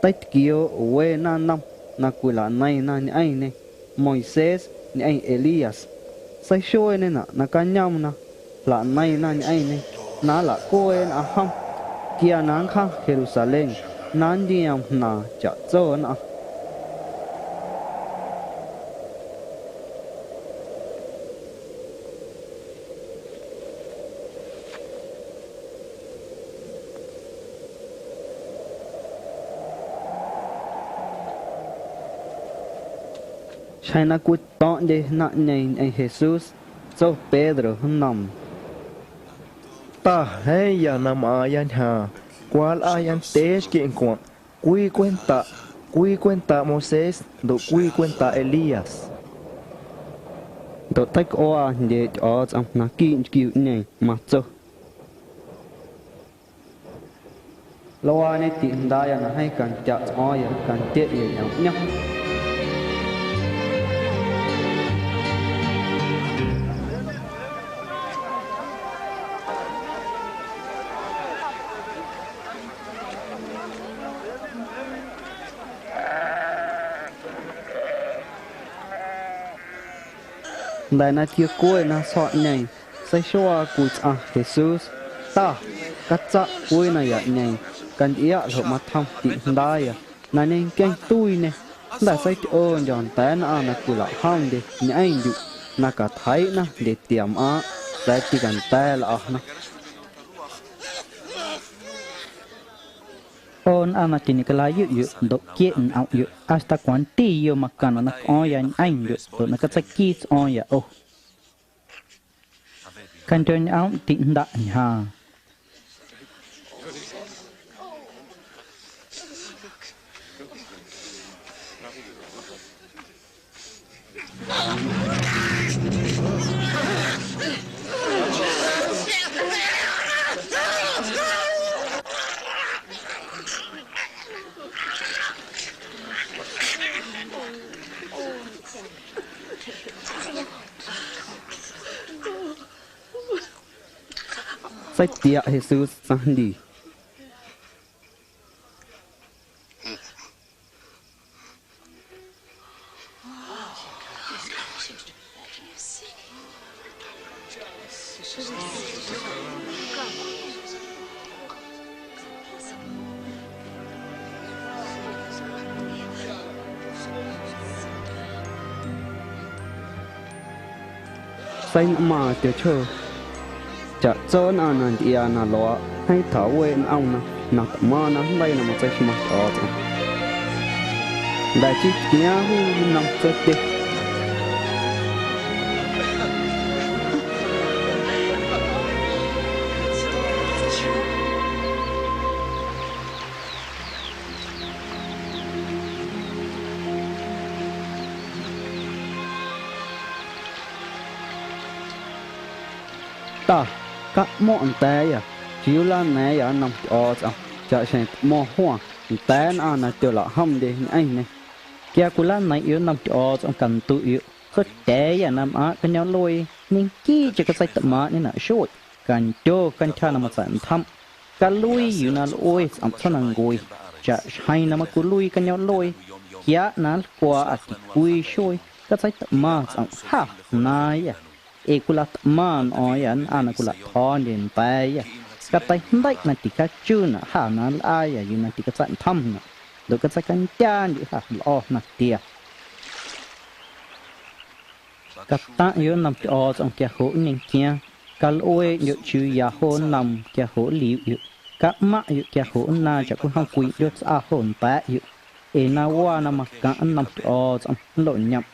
tách kiêu quê na năm na cùi là này na những anh này Moises những anh Elias say xôi nên na cá nhau na là này na những anh này na là cô em hông kia nán khang Jerusalem nán đi em na chợ châu na sai na cút tọn đi nạn này anh Jesus cho Pedro nằm ta hay giờ nằm ở yan hà qua là yan tế kiện quảng quy quên ta Moses độ quy quên ta Elias độ tách oa để cho ông na kiện kiểu này mà cho lo này tiền đa ya na hay cần chặt oi cần tiết gì nhá đại na kia cuối na sọt này sai xóa cùi Jesus ta cắt chạ cuối này ya nhảy cần ý họ mà thăm tịnh đai à là nên kênh tui nè đã xây ơn giòn té nó là cứ là hông đi nhảy dụ là cả thấy nó để tiệm á sẽ chỉ cần té là nó on ana tini kala yu yu do kien au yu hasta quanti yu makana na oya anh yu do na katsaki oya o kanton au tin da ha sai tia Jesus sandi sai mà tiêu chơi chả cho nó năn đi na lo hay thảo quên ông nó nặc mà nó đây là một cái mà to chứ đại chỉ kia hu nằm chết đi ta các món té à chiếu là này à nằm ở trong chợ sẽ mò hoa té nó là tiêu lọ hông đi anh này kia cú lá này yếu nằm ở trong cần tụ yếu có té à nằm ở cái nhau lôi nên chi cho cái sai tận mà nên là sôi cần cho cần cha nằm sản thăm cái lôi yếu là lôi ẩm cho nàng ngồi chợ hay nằm cú lôi cái nhau lôi kia nó qua thì cùi sôi cái sai tận mà ẩm ha này à ekulat man oyan anakulat thon pai ka tai ndai na tika chuna ha na aya yuna tika san tham na do ka sakan chan di ha lo na tia ka ta yo nam o trong kia ho ning kia kal oe yo chu ya ho nam kia ho liu yo ka ma yo kia ho na cha ku hang kui yo sa hon pa yo e na wa na ma ka nam o trong lo nyam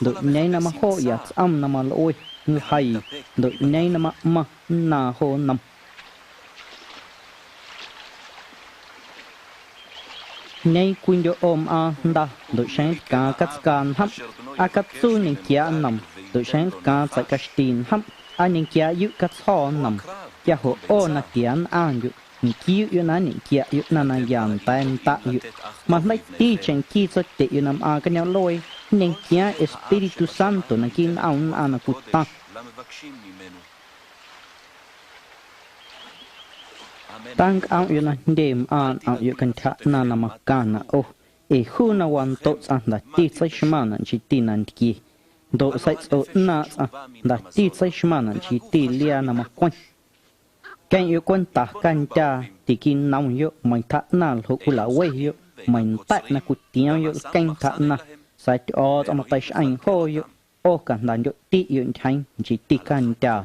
do nhai na ma ho ya am na ma lo oi hay đội nhảy nằm mà na hồ nằm nhảy quân đội ôm a đa đội sáng cá cắt can hấp a cắt su những kia nằm đội sáng cá tại cắt tin hấp a những kia yu cắt ho nằm kia hồ ô na tiền an yu những kia yu na những kia yu na na yàn tan ta yu mà lấy ti chen kia cho tệ yu nằm a cái nhau lôi những kia Espiritu Santo na kia ông ana puta tăng ao yu na đêm an ao yu kan thạ na na makana o e khu na wan to sa da ti sai shma na chi ti nan ki do sai o na sa da ti sai shma na chi ti lia na ma quan kan yu quan ta kan cha ti kin nong yu mai thạ na lo ku la we yu mai ta na ku tiao yu kan thạ na sai o ta ma tai anh ho yu o kan dan yu ti yu thanh chi ti kan cha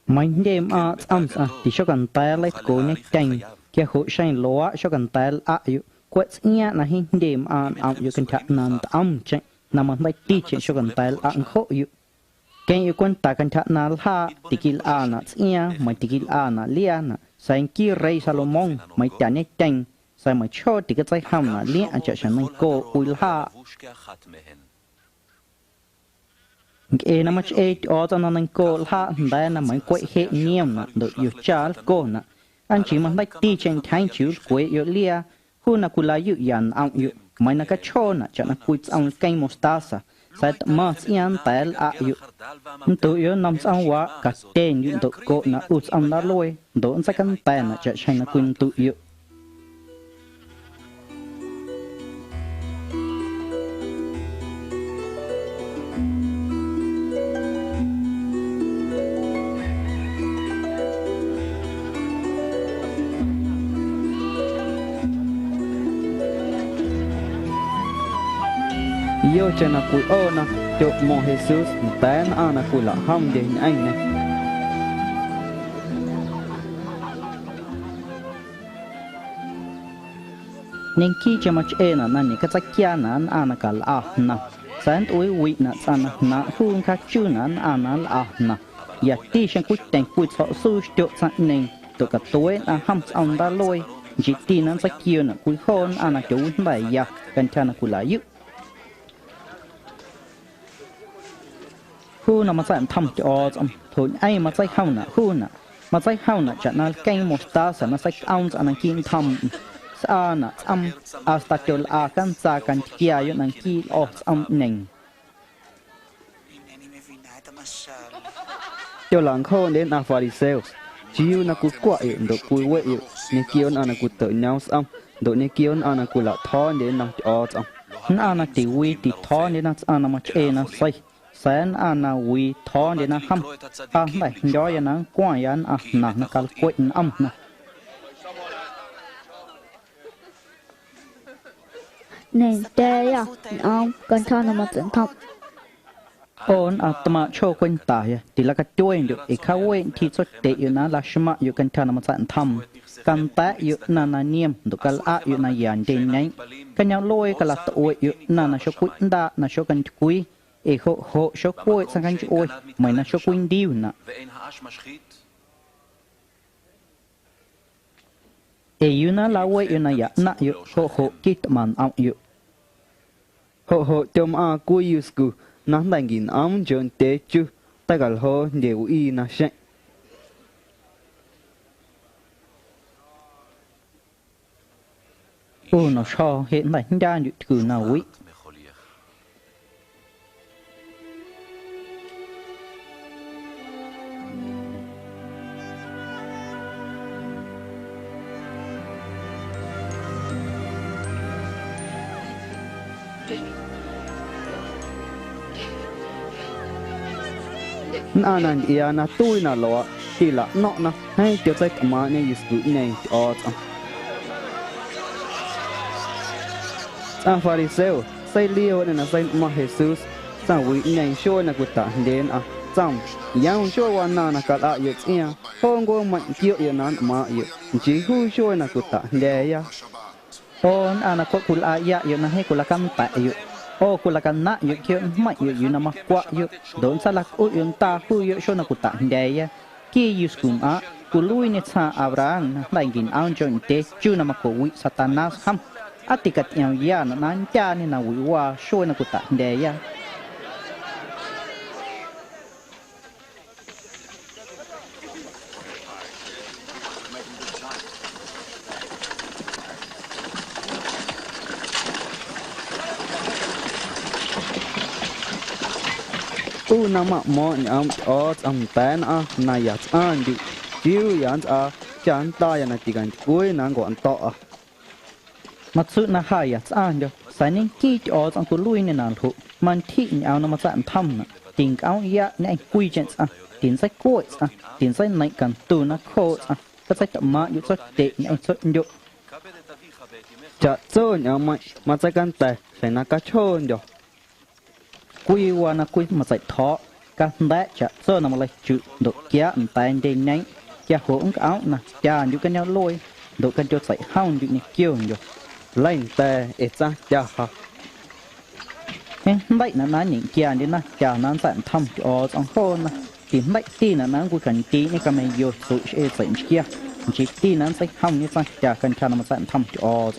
mình đêm âm thì cho cần tay lấy cố nhắc tranh kia hỗ trợ lúa cho cần tay yu quét nghe là hình đêm yu cần chặt nằm âm tranh nằm ở đây ti chuyện cho cần tay khổ yu cái yu quan ta cần chặt nà ha tikil na nghe mà tikil na lia na sai kia rei Salomon mày chả nhắc tranh sai mà cho thì cái tay hầm na lia choฉันมันโกอุลha e na mach e o ta nan ko la da na mai ko he niam na do yu chal ko na an chi man dai ti chen thain chu ko yo lia hu na kula yu yan ang yu mai na ka cho na cha na ku ang kai mostasa sa ma sian tel a yu tu yo nam sang wa ka ten yu do ko na u ang da loi do sa kan ta na cha chai na kun tu yu yêu cho nó cùi ô nó chụp mò Jesus té nó nó cùi lọ hông để anh này nên khi cho mà chơi là nên cái chắc kia là anh cả là nè sáng tối vị là anh là hương khác chứ là anh là nè giờ tí sang quyết định quyết sợ sư chỗ sáng nên tụi cả tối là hâm ông ta lôi chỉ tí nó chắc kia là quyết khôn anh là chủ bài giờ cần cho nó quyết lại giúp khu nào mà sẽ thầm cho thôi ai mà sẽ không nè khu nè mà sẽ không nè chẳng là cây một ta sẽ nó sẽ ông anh kiên thầm sana astakul akan sakan kia yo nang ki of neng cho lang khôn đến Pharisee chiu na ku kwa e do ku we e ni kion ana ku to nhau sam do ni kion ana ku la thon đến nang cho sam ana ti wi ti thon đến nang ana ma che na sai san ana wi thon đến nang ham mai do ya nang kwa yan na na kal ko na nên đây à ông cần cho nó một trận thọc ôn tama cho quên tài thì là cái chuối được cái khâu quên thì xuất tệ yêu na là shma yêu cần cho nó một trận thầm cần ta yêu na niệm được cái a yêu na yan đến ngay cái nhau lôi cái là tội yêu na cho quên đa na cho cần quên e ho cho quên sang cần chuối mày na cho quên điu na e yêu na là quên yêu na ya na yêu ho kít man ông yêu ho chom a ku yusku nang dang gin am jon te chu ta gal ho deu y na she nó cho hiện tại ra được cử nào ấy na nan ia na tui na lo ti la no na hai tiêu sai ma ne yusku nei o Pharisee sai liêu ne na sai ma Jesus sa wi nei show na kuta den cham yang show wa na ka la yu tia hong go man kiu ya nan ma yu ji hu show na kuta de ya on ana ko kula ya yu na he kula kam ta yu ô cô là cái nát yêu kia mạnh yêu nằm quá yêu đón sa lạc ôi yêu ta hu yêu cho nó cũng tạm đây ya kia yêu skum á cô lui nè sa Abraham lại gìn ao cho anh chú nằm cổ vị Satanas ham atikat yêu ya nó nán cha nè nào vị qua cho nó cũng tạm đây ya nam mo am am tan na ya an di jiu yan chan ta ya na ti gan koi nang go an to mặt sự na hai ya an jo sai nên ki am cô lui nè nào thu man thi ao nó mà sẵn thăm tình áo ya nè anh quy chuyện tiền sách cối tiền sách này cần từ nó khô cái sách tạm màอยู่xuất tệ anh xuất jo cha zo nya ma sai kan ta sai na ka chon jo quy qua na quy mà dạy thọ các bé chả sơ nằm lại chữ độ kia anh tay đen nhánh cha hỗn áo nè cha những cái nhau lôi độ cái cho dạy hông những kêu rồi lên tè cha cha ha vậy là nói những kia đi na cha nó dạy thăm cho ông hôn nè thì vậy tí là nó cũng cần tí này cái mày vô sự sẽ dạy kia chỉ tí nó dạy hông như sao cha cần cha nó dạy thăm cho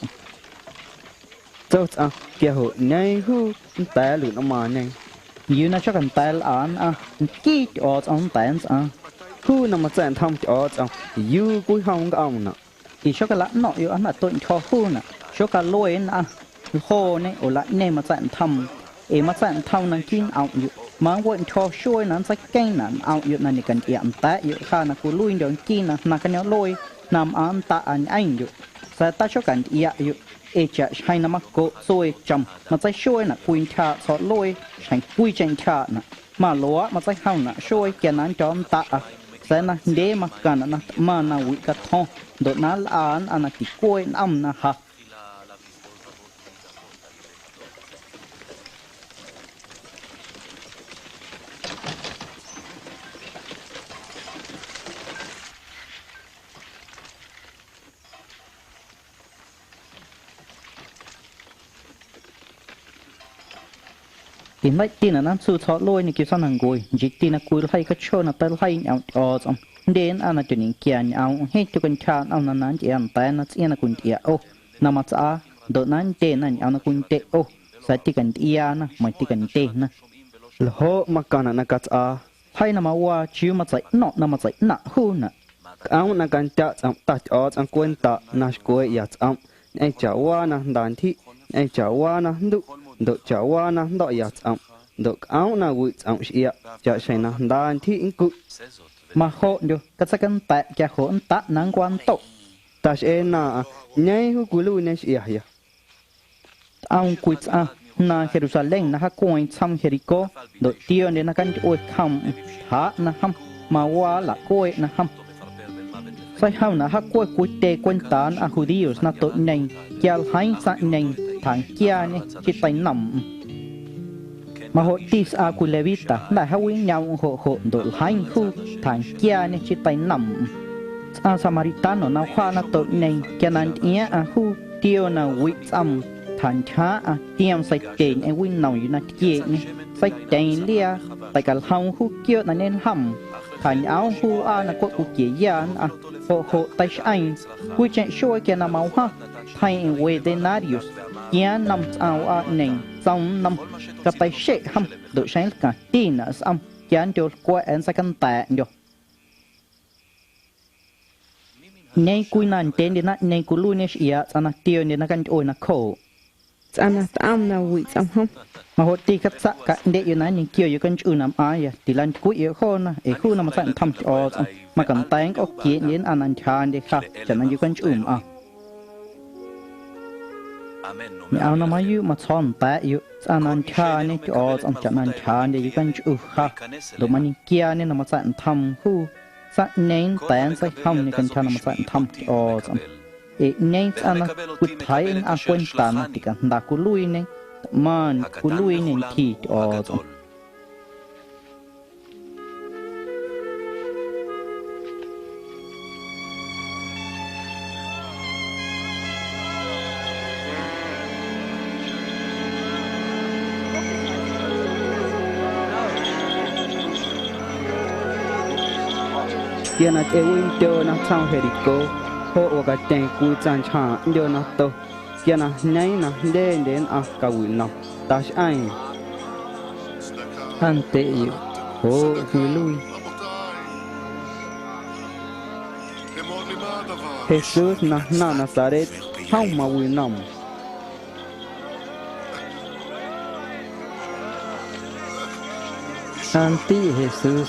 cho kia hộ ngay hu té lụt mà này như nó cho cần té là kí cho ông té hu nằm mà dạy thăm cho yu cuối hông cái ông nè thì cho cái lát nọ yêu anh là tôi cho hu nè cho cái lôi nè khô này ở lại này mà dạy thăm mà dạy thăm năng kín ông yêu mà quên cho xuôi nó sẽ canh nè ông yêu này cần yểm té yêu khá là cô lui đường kín nè cái nhau lôi nằm ăn ta anh yêu sẽ ta cho cần yêu chả hay nằm cố xôi chầm mà sai xuôi nè quỳnh trà sọt lôi thành quỳ chanh trà nè mà lúa mà sai hông nè xuôi kia nán cho ông ta sẽ nè đế mà cần nè mà nè quỳ cả thong đột nán án anh nè chỉ quỳ âm nè ha thì mấy tin là nó su thọ lôi này kia sao nàng gùi chỉ tin là cùi hay cái chỗ là tay hay nhau xong đến anh là cho những kia nhau hết cho con cha ông là chỉ ăn tay nó chỉ là con kia ô nằm mà sao đợtนั้นtên này ông là con tệ ô sai tí cần tia na mà tí cần tên na là họ mà còn là cái hay nằm mà qua chiếu mà chạy nọ nằm mà chạy nọ hú nè ông là cái cha ông ta cho ông quên ta na quên ya ông anh cháu qua na đàn thị anh cháu qua na độ cháu qua na độ ya ông độ ông na vui ông xia cháu sẽ na đàn thị cụ mà họ được cái sắc căn tệ cái họ ta năng quan tụ ta sẽ na nhảy hú cú lui này xia ya ông cúi na Jerusalem na hakuin cham Jericho do tio ne na kan oi kham ha na ham ma wa la koi na ham sai ham na hakoi cúi te quan tan a Judios na to nen kyal hain sa nen thang kia ne chi tai nam mà họ tis a cúi Levita na hawin nhau ho do hain khu thang kia ne chi tai nam a Samaritano na khoa na to nen kenan ia a hu tio na wi cham thành thá tiêm sai tiền em win nòng như nát kia sai tiền lia tại cả hông hú kia là nên hầm thành áo hú là có cụ kia ya hộ tại anh quy chuyện show kia là máu ha thay về denarius kia năm áo nền xong năm cái tay shake hầm được sáng cả tin là xong kia anh cho qua em sai căn tệ được nên quy nàn tên đến nát nên cú lui nên ia anh tiêu nên nó căn ôi nó khổ anh am na vị am không mà họ ti cắt sạ cả để yêu nói những kiểu yêu con chữ nằm ai à thì lần cuối yêu khôn na ấy khu nằm sẵn thăm cho mà cần tay có kiện đến anh chan để khác cho nên yêu con chữ à mẹ ao nằm yêu mà chọn tay yêu anh chan này cho cho anh chan để yêu con chữ khác rồi mà những kia nên nằm sẵn thăm khu sẵn nên tay sẽ không nên con chan nằm sẵn thăm cho nên anh cứ thấy anh quên tàn thì cả đã cứ lui này man cứ lui nên thì rồi kia là chơi win chơi nó sang Jericho họ cái tên cúi chân cha đưa nó to kia là nhảy nó đến cả quỷ nó ta sẽ anh anh tệ yêu họ vui lui Jesus na Nazareth không mà quỷ nằm anti Jesus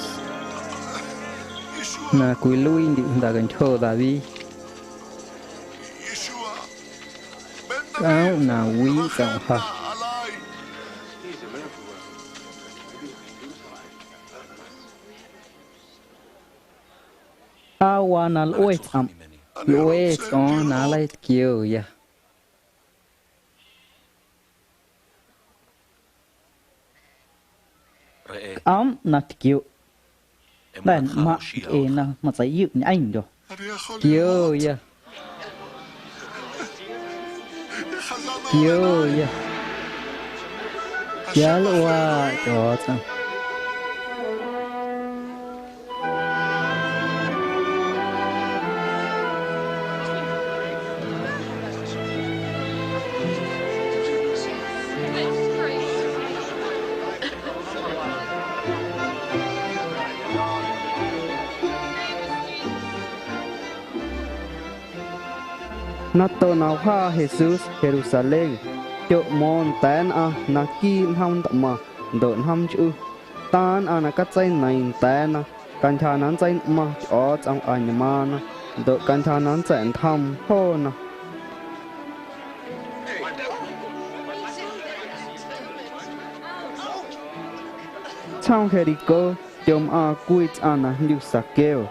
na cúi lui đi đã gần thơ David áo nào quý trọng thật awa na loi on na lai kêu ya na kêu đàn mà mà phải dự anh rồi kêu ya kêu ya giá loa cho sao nó to nào ha Jesus Jerusalem chỗ mòn tên na kim ham tạm mà đợn ham chữ tan na cắt dây này tên căn thà nán dây mà cho trong anh mà na đợn căn thà nán dây thăm ho na trong Jericho chôm cúi na lưu sạc kêu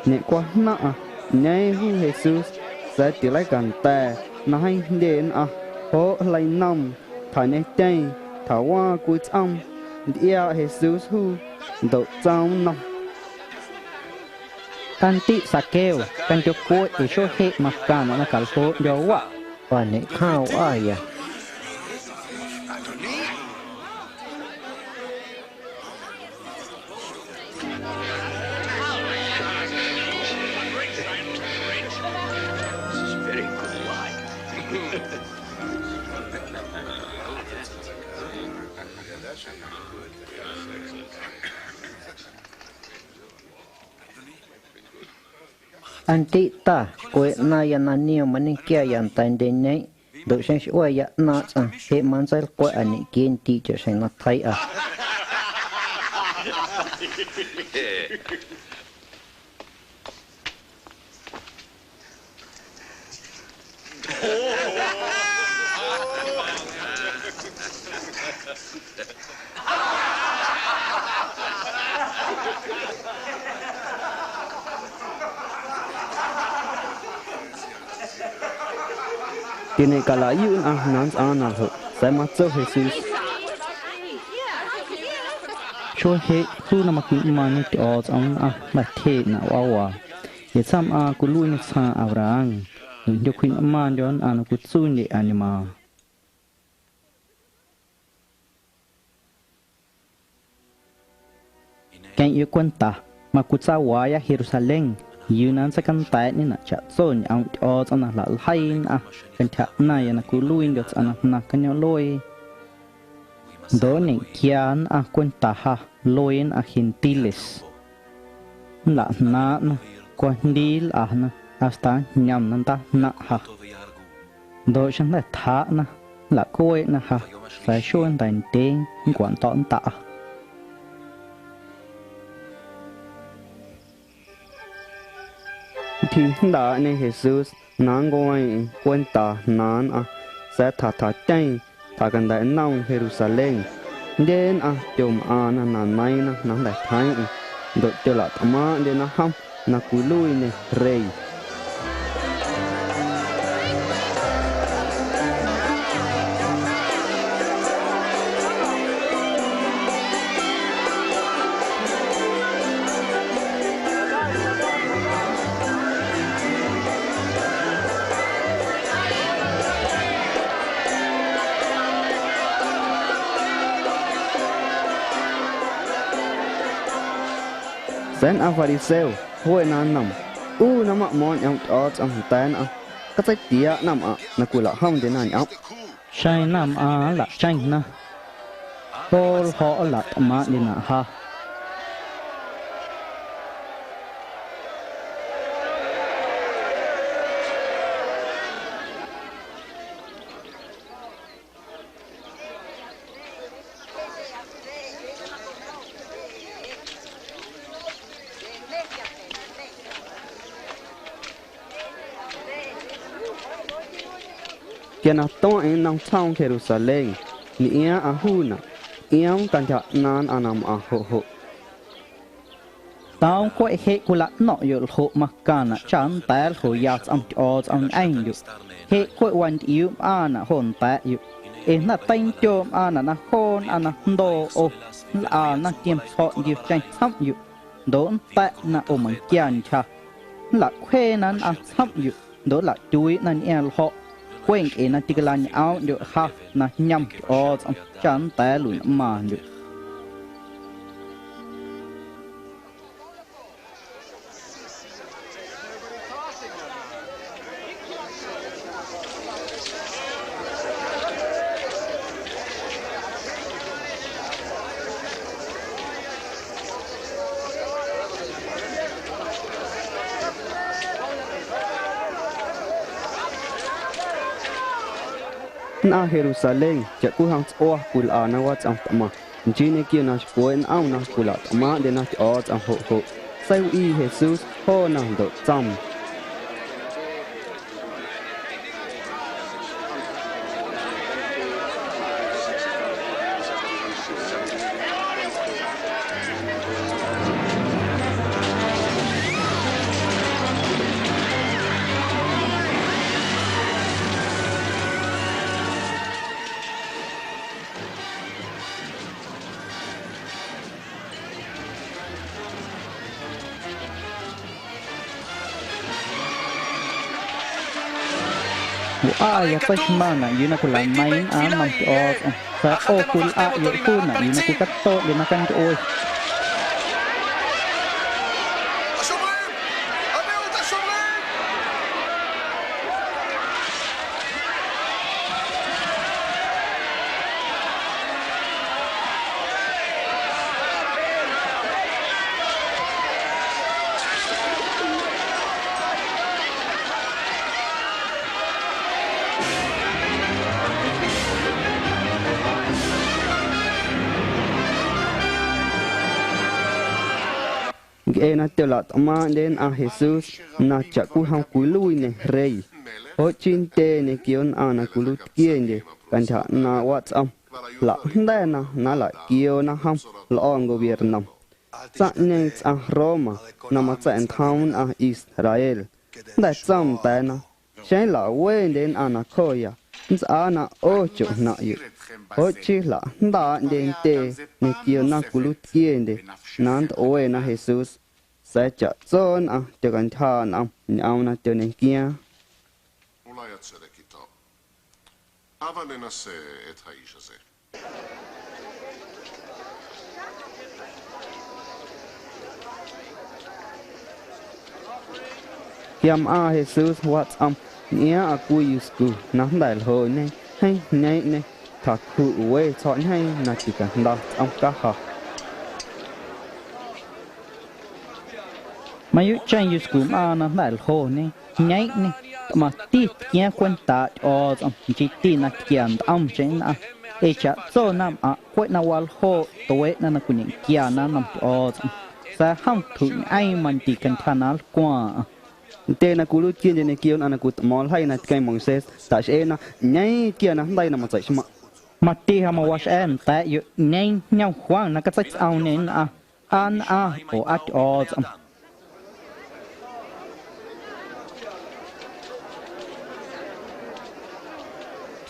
nhẹ quá na nhảy hu Jesus sẽ chỉ lấy gần tè nó hay đến họ lấy nằm thải này tên thảo hoa cuối trong địa Jesus hu độ trong nằm can tị sạc kêu can cho cô để cho hệ mặc cả nó là cả số dấu ạ và này khao ai à Anti ta quê na ya na nhiều mà nên kia yan tan đến này đội sinh sửa ya na sang hệ man sai quê anh kiên ti cho sinh nó thấy à Kini kala yun nans anal ho. Saya masuk Jesus. Cho he khu na makun mani ti os ang ma the na wawa. Ye sam ku lui ni sa avrang. Yo kuin man yon an ku tsun ni anima. Kan yu kwenta makutsa waya Jerusalem. Yunan sa kanta ni na chat son ang os ana la hain kan tha na ya na ku luin dot ana na kanyo loi do ni kian kwenta ha loin gentiles la na kwa ndil na hasta nyam nan ta na ha do chan na tha na la koi na ha sa shon dan teng quan ton ta thì đã nên Jesus nang gọi quân ta nan sẽ thả chạy thả gần đại nông Jerusalem đến chôm nan mai nan đại thái đội cho là thama đến ham na cú lui ne rei Sen Pharisêu hoi nan nam nam mon yang ot ang tan ka sai tia nam na kula ham de nan sai nam la chanh na tol ho la ma ni na ha kia na to en nang chang Jerusalem ni ia huna iam kan ja nan anam ho tao có hệ kula nọ yo ho makana chan tal ho ya am os am anh yu hệ có wan yu na hon ta yu e natain chom na hon do o na kiem ho yu chang sam yu don ta na o man kian cha la khe nan sam yu do la chui nan el ho quen e na tiklan ao yu ha na nham os am chan ta lu ma yu na Jerusalem ja ku hang o kul na wa chang tama jine kia na koen au na kula tama de na o chang ho sai i Jesus ho na do cham ya pas mana yun ako lang main mam os sa o kul yu ku na yun ako katto linakan to oy cái na tiêu là tama đến a Jesus na chả cú hang cú lui này rei hốt chín tê này kion a na cú lui kia này kan thà na what's là đây na lại kio na ham là ông go Việt Nam sa nên a Roma na mà sa town a Israel đại trăm tay na sai là quên đến a na khoya sa na ô chỗ na yu hốt chi là đã đến tê này kio na cú lui kia này nan ôi na Jesus sẽ trả zon a tiêu kan thà na nhau na tiêu này kia אולי הצדק איתו. אבל ננסה את האיש הזה. Kiam a Jesus what's nia a kuyusku nắm đại hồ này hay này này thật hữu quê chọn hay là chỉ cần đọc ông các họ mà yếu tranh yếu skum a nắm đại hồ này nhảy này mà tít kia quan tạ ở trong chỉ tin là kian ông trên à để chả cho nam à quay na wal hồ tối na na kuning kia na nam ở trong sa không thử ai mình chỉ cần thà nó qua tên là cú lút kia này kia anh cú mol hay là cái mong ses tại sao na nhảy kia na đây là một chạy mà ti ham wash em tại yếu nhảy nhau khoang na cái sách ao nên à an à ở ở trong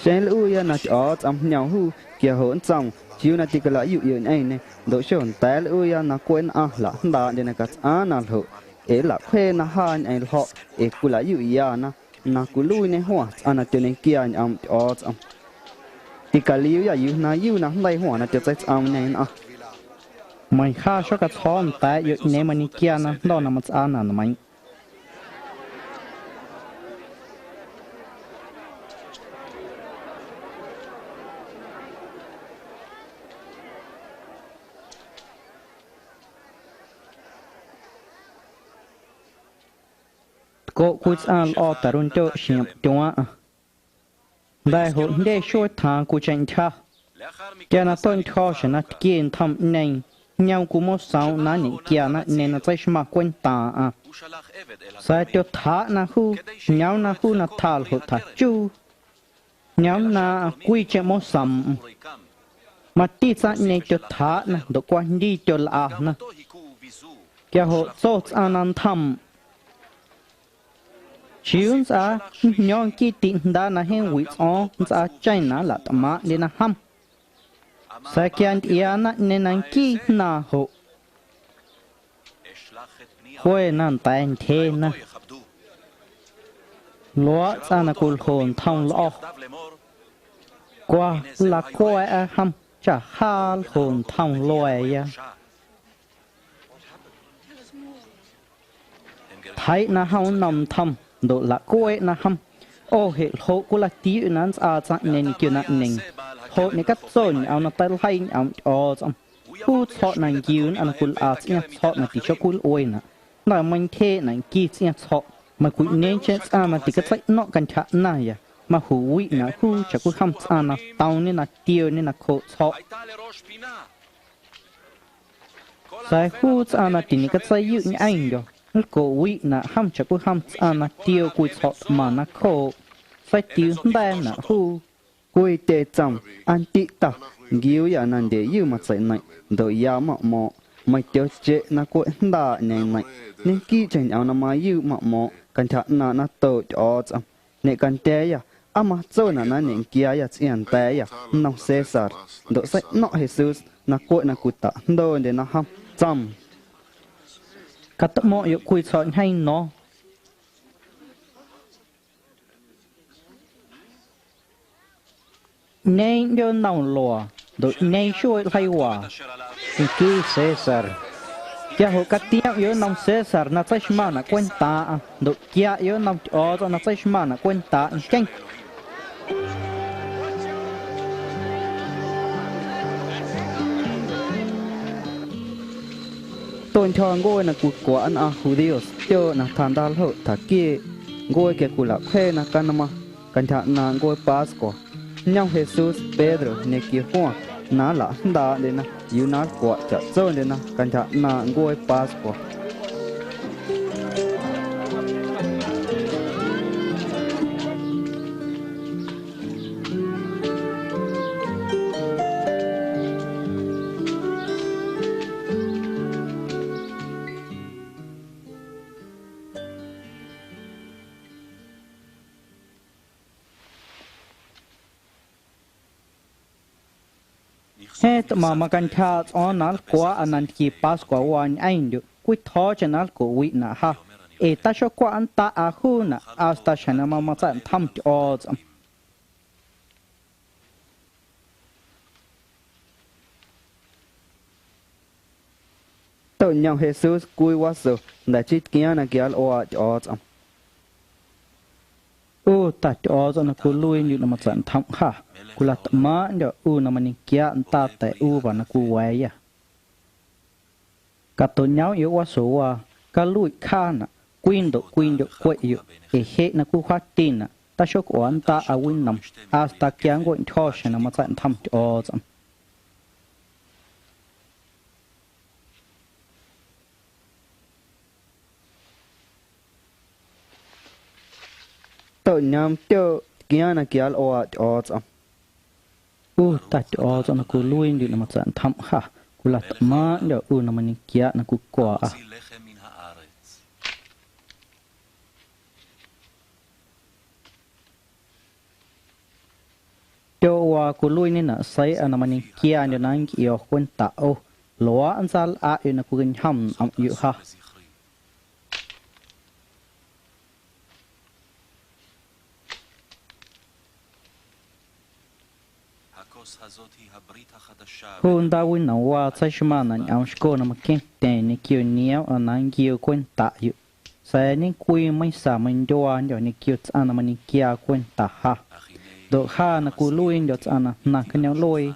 sen lưu ya na ở trong nhau hu kia hỗn trong chiếu na thì cái lại dụ này này độ sồn té lưu ya na quên à là đã để na cái na hụ ấy là khuê na han ấy họ ấy cú lại dụ ya na cú lui này hoa anh cho nên kia anh ở trong thì cái liu ya dụ na đây hoa na cho cái này à mày khá cho cái thon tại yếu này mình kia na đó là một anh là mày cô quyết ăn ở tarun cho xem tua đại hội để show thang của tranh cha cho nó tôn thọ sẽ nó kiên thầm nên nhau của một sao nó những kia nó nên nó phải mà quan ta à sai cho thả nó khu nhau nó khu nó thả hội thả chu nhau nó quy chế một sầm mà tí ra nên cho thả nó được quan đi cho là nó kia hội số anh thầm chiếu ra nhon kia tin đã là hen vị on ra chạy nó là tầm má nên là ham sai kian ia na nên anh kia na hộ quê nan tay thế na lúa ra là cùl hồn thong lọ qua là quê ham chả ha hồn thong loài ya thấy na hao nằm thầm độ là quê na ham ô hệ hộ của là tí nan à chẳng nên kia na nên hộ này cắt zone ao na tay hay ao trong khu chọn nàng cứu anh cùl à nhá chọn là tí cho cùl ôi na là mình thế nàng kia nhá chọn mà cùl nên chết à mà tí cái sách nọ cần chặt này à mà hủy na khu chả cùl ham à na tao nên là tiêu nên là khổ chọn sai khu à na tí cái sách yêu anh rồi cô vị na ham chả có ham na tiêu cùi sọt mà na khô phải tiêu đen na hu cùi tê chồng ăn tị ta giêu ya nan để yêu mà sai này đôi ya mà mò mày tiêu chế na cùi đa này này nên kỹ chân áo na mà yêu mà mò cần thà na tổ cho chồng nè cần té ya ama cho na nên kia ya chian té ya nong Caesar độ sai nọ Jesus na cùi na cùta đôi để na ham chồng cắt mỏ yếu cùi chọn hay nó nên cho nào lùa đội nênช่วยhay hòa khi Caesar kia hồ cắt tiếng yếu nông Caesar na phải mà na quan ta đội kia yếu nông ở cho na phải mà na quan ta chăng tôi cho ngôi là cuộc của anh Judios cho là tham gia hội thà kia ngôi cái cuộc là khe là căn mà căn thà là ngôi Pasco nhau Jesus Pedro này kia hoa nó là đã đến là yêu nó của chợ sơn đến là căn thà là ngôi Pasco hết mà căn cha ở nál quá anh ăn kì pas quá hoàn anh được quyết thọ cho nál của vị nà ha ta cho qua anh ta khu nà ta chana mà chẳng thăm cho tao nhau Jesus cùi quá sợ đã chít kia na kia oa cho ta cho nó cứ lui như mà chẳng thăm ha cú là má nhở nó mà kia ta tại và nó cú quay à cả tổ nhau yếu quá số cả lui khan quên được quay yếu hết nó cú phát tin ta cho của anh ta win nằm ta kia gọi cho nó mà chẳng thăm cho tao nhắm tiêu kia na kia oa cho ta cho nó cứ lui như mà chẳng thăm ha cú là má nhở nó mà kia nó cú quả cho cú lui nên là say nó mà kia nhở nó kia quên tạo lúa anh sao nó cú gần hầm yêu ha hôn ta win nào qua sai shma nè ông sco nằm kén tên này kêu néo anh kêu quên tạ yêu sai những quy mấy sa mình doan rồi này kêu anh mà này kia quên tạ ha độ ha nó cú lui rồi anh nè cái nhau lui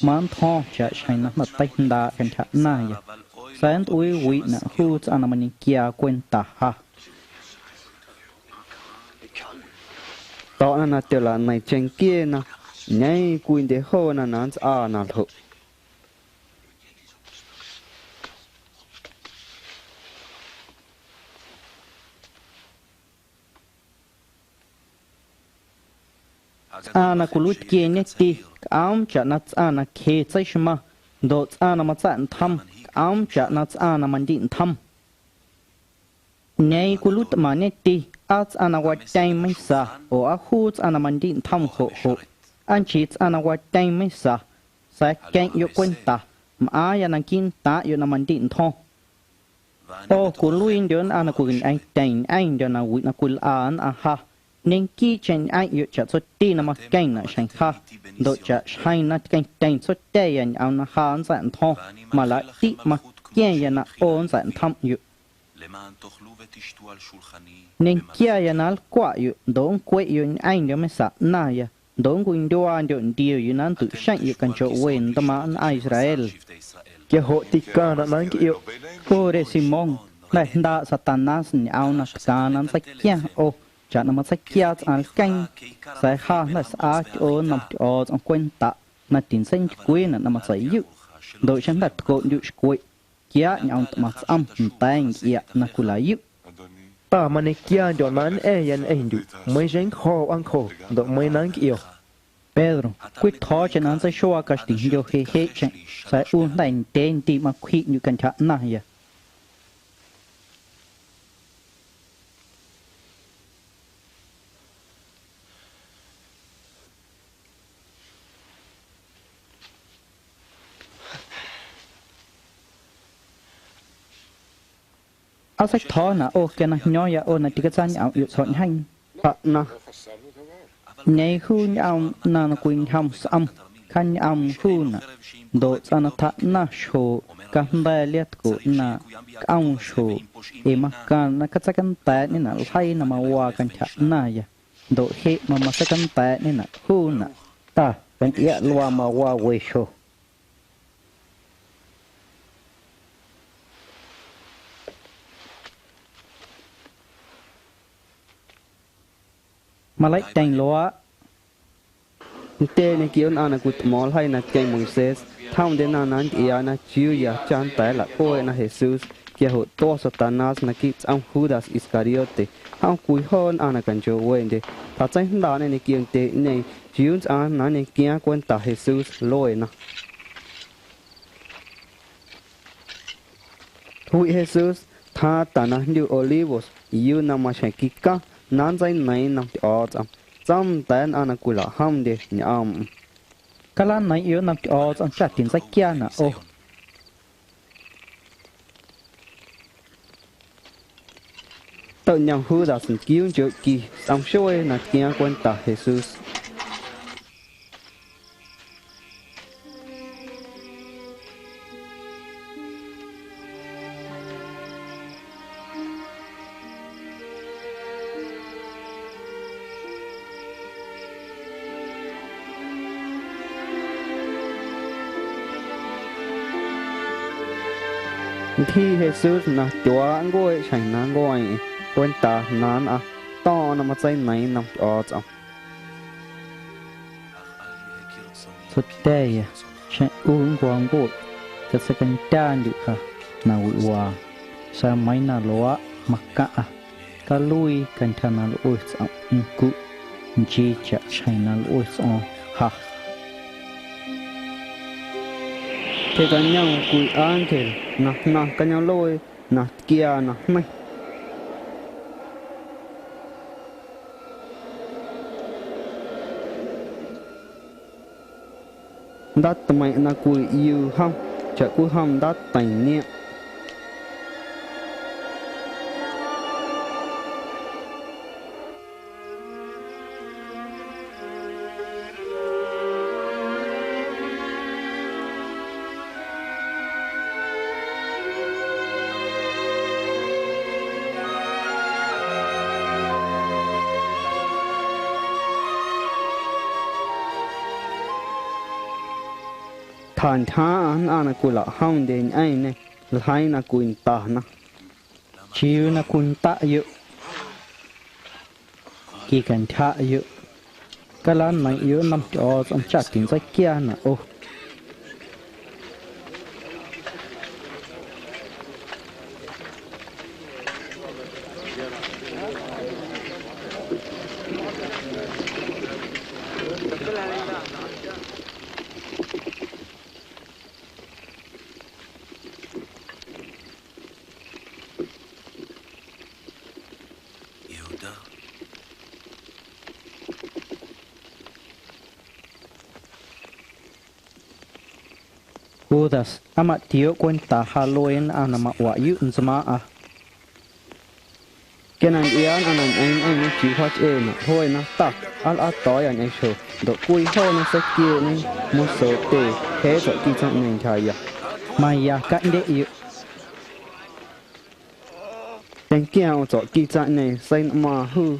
mán thong chạy chạy nó mà tay đá cái chả này sai anh tuổi vị nè hú anh mà này kia quên tạ ha tao na tiêu là này trên kia na nhảy quên để hô na nán na thụ na kulut kia nhé ti chả nát na khe sai shma độ na mà chặn thăm chả nát na mà định thăm nhảy kulut mà nhé ti na quạt tay mấy sa hút na mà định thăm hộ anh chị na quạt tay mấy sa sai kẹn yêu quên ta mà ya na kin ta yêu na mà định thong cú lui đến na cú gần anh đến na vị na cú ha nên khi trên ai yêu chặt xuất ti nằm cạnh là sáng ha, độ chặt hay là cạnh cạnh xuất tây anh ao là ha anh dặn thong mà lại ti mà kia anh là ôn dặn thăm yêu nên kia anh là quá yêu đón quay yêu anh cho mấy sa na ya đón quên đồ anh chọn điều yêu nan tự sáng yêu cần cho quên tâm an Israel kia hộ tika là nắng yêu cô để Simon này đã Satanas ao là cả nan sai kia chả nằm sai kia ăn canh sai ha là sao cho nằm cho ông quên tạ là tiền sinh quên là nằm sai dữ đội chân đặt cột dữ quên kia nhau mà âm tay kia là cú lại dữ ta mà này kia cho nán yên dữ mấy rắn kho ăn khô độ mấy nắng yêu Pedro quyết thọ cho nên sai show cái tình yêu hết chân sai uống đánh tên đi mà khít như cần chả này ya sách thọ na cái na nhỏ ya na tiga san ao yu son hành na nhảy khu nhau na quỳnh hầm sam khăn khu na độ san thà na show kan đại liệt của na ông show mà kan na cái kan ta nên na hay na mà qua kan chả na ya độ hệ mà kan ta nên na khu na ta bên kia loa mà qua quay show mà lấy tranh lúa tên này kêu anh cút mol hay là cây Moses thao đến anh kia na chiu ya chan tay là coi na Jesus kia hộ to Satanas na kit ông Judas Iscariote ông cúi hơn anh cần cho quên đi ta tranh đó này kiêng tệ này chiu anh này kia quên ta Jesus lôi na hui Jesus tha ta na như Olivos yêu na mà chạy kika nan zai nai nam ti o cham cham tan ana kula ham de nyam cái lan này yếu nằm cho ông chặt tiền rách kia nè ô tự nhau hư đã sinh cứu chữa kỳ ông xôi là kia quan ta Jesus khi Jesus là chúa ngôi thành là ngôi quan ta nán à to nằm ở này nằm ở trongสุดได้ใช้อุ้งกวางบุตรจะสกันจ้านอยู่ค่ะนาวิวาสมัยนาลัวมักกะก็ลุยกันทานาลุยสองกุจีจะใช้นาลุยสองค่ะ thế cả nhau cùi an thì nè cả nhau lôi nè kia nè mày đắt mày nè cùi yêu không chợ cùi không đắt tành nhẹ thàn thá anh cùi lạ không đến anh này hai nè cùi ta nè chiếu na kun ta yu kỳ cảnh thạ yu cái lan này yu nằm cho ông chặt tiền rách kia nè ô Udas amat tiyo kwenta haloin anama wa yu nzama a cái này yên anh chỉ phát em thôi nó tắc ăn tối anh sợ độ cuối thôi nó sẽ kia nên một số tệ thế rồi đi trong nền trời à maya cạn đệ yu anh kêu cho đi trong này xây mà hư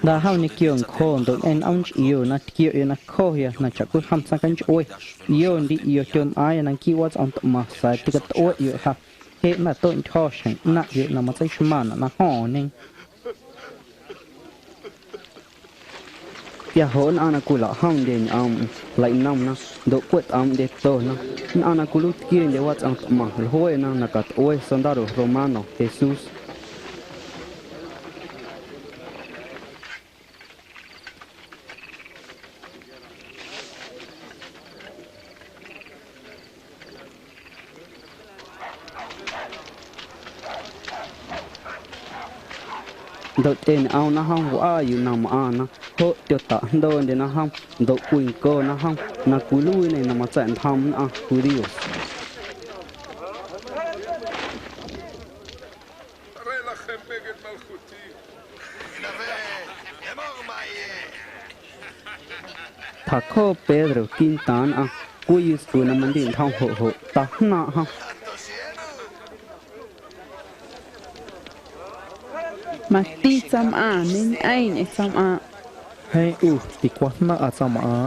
đã hao ni kiều khôn được en ông yêu na kiều na khô ya na chắc cũng ham sang cái oi yêu đi yêu chôm ai na kiều ông tụm mà sai thì cái oi yêu ha hệ mà tôi cho sang na yêu na mà sai chuma na ho nên ya hôn anh cùi lạ không đến ông lại nông nó độ quất ông để tôi nó anh cùi lúc kia để watch ông mà hôi nó là cả oi soldado romano Jesus đầu tiên ao nó không quáอยู่nằm à nó hộ tiêu tạ đôi để nó không đầu quỳnh cơ nó không nó cúi lui này nó mà chạy thăm à cúi đi thà khó Pedro kinh tán à cúi xuống nó mình điện thong hộ ta nọ không mà ti chăm à nên ai này chăm à hay thì quá na à chăm à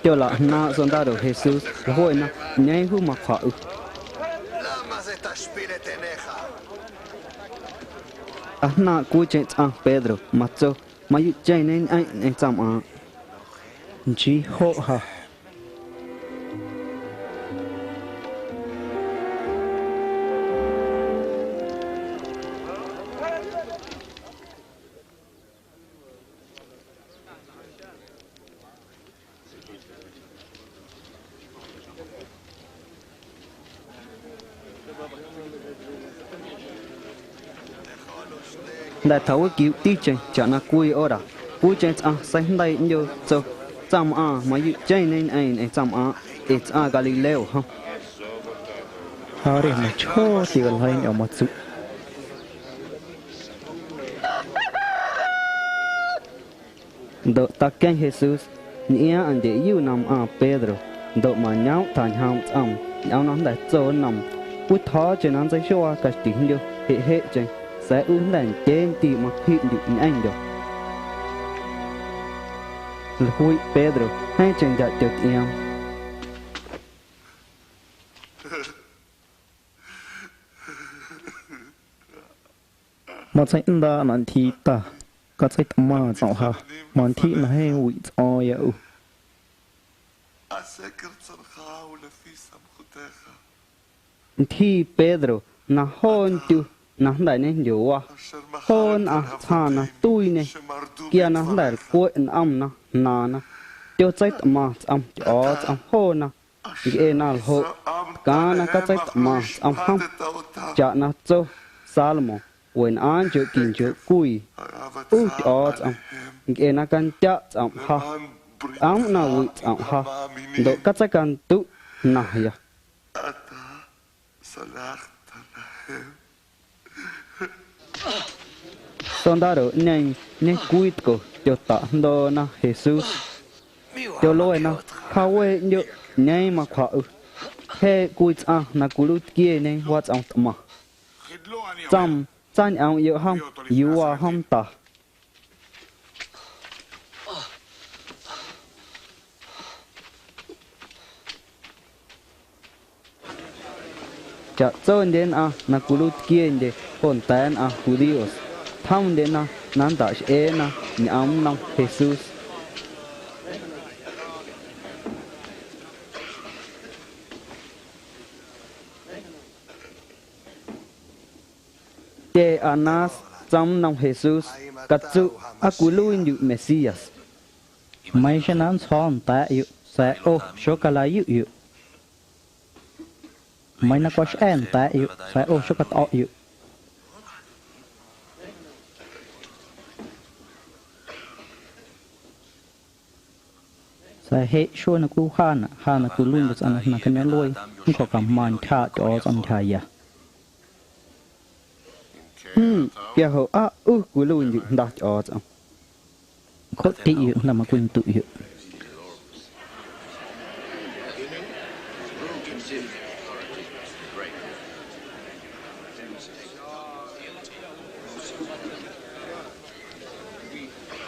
cho là na son ta được Jesus hồi na nhảy hú mặc họ na cú chạy sang Pedro mà cho mà yêu chạy nên anh chăm à chỉ hộ ha đại thấu cứu tí chơi chả na cùi ở đó cùi chơi sáng đây nhiều so chăm mà yêu chơi nên anh chăm it's Galileo ha Hari mà cho thì gần hay ở một chút độ ta khen Jesus nhớ anh để yêu nằm Pedro độ mà nhau thành hàm nhau nó đại cho nằm cút thó cho nó sẽ show cả tiếng điều hệ chơi sẽ uống đàn trên tìm mà hiện được anh được Hui Pedro hai chân đã được em mà sai đã năn thi ta có sai mà sao ha mà thi là hay hụi cho yêu thi Pedro na hôn tu na đại nên nhiều hôn cha na tui này kia na đại quậy na tiêu chạy mà cho hôn na cái na hộ cá na cái chạy mà không chả na cho Salmo when an cho kinh cho cùi cho cái na can chả ha na hụi ha độ cái chạy can tu na ya son đã rồi nhanh cùi cổ cho ta đó na Jesus cho lôi na khao ấy nhớ nhanh mà khao he cùi na cùi kia này what mà chăm chăn ông yêu ham yêu ham ta chợ trơn đến na cùi kia để hồn tan Judios tham đến nan ta na nhắm nong Jesus Te Anas chăm nong Jesus katsu akului yu Messias mấy cái nan son ta yu sẽ số cái lá yu mấy nó có sen ta yu sẽ số cái to yu sẽ hệ số nó cú khan nó cú luôn được anh nó cái nó lôi không có cảm man cha cho anh thầy à kia hậu cú luôn yu đặt cho khốt tị yu là mà quên tụ yu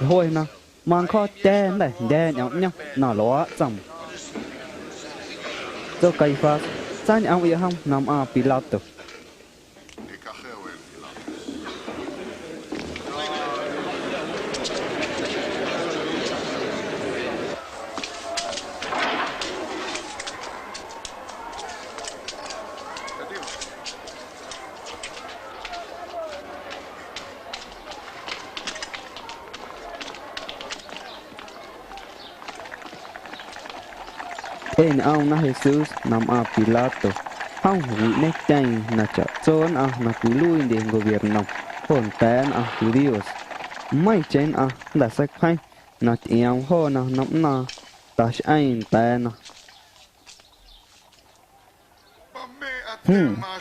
thôi na mang kho đen này đen nhóc nọ ló chầm cho cây phát san ông yêu không nằm Pilato Tên ông na Jesus nằm Pilato không vị nét tranh na chợ trốn na cú lui để ngồi Việt Nam hồn tên Judios mấy trên đã sách hay na tiếng ho na nắm na ta anh tên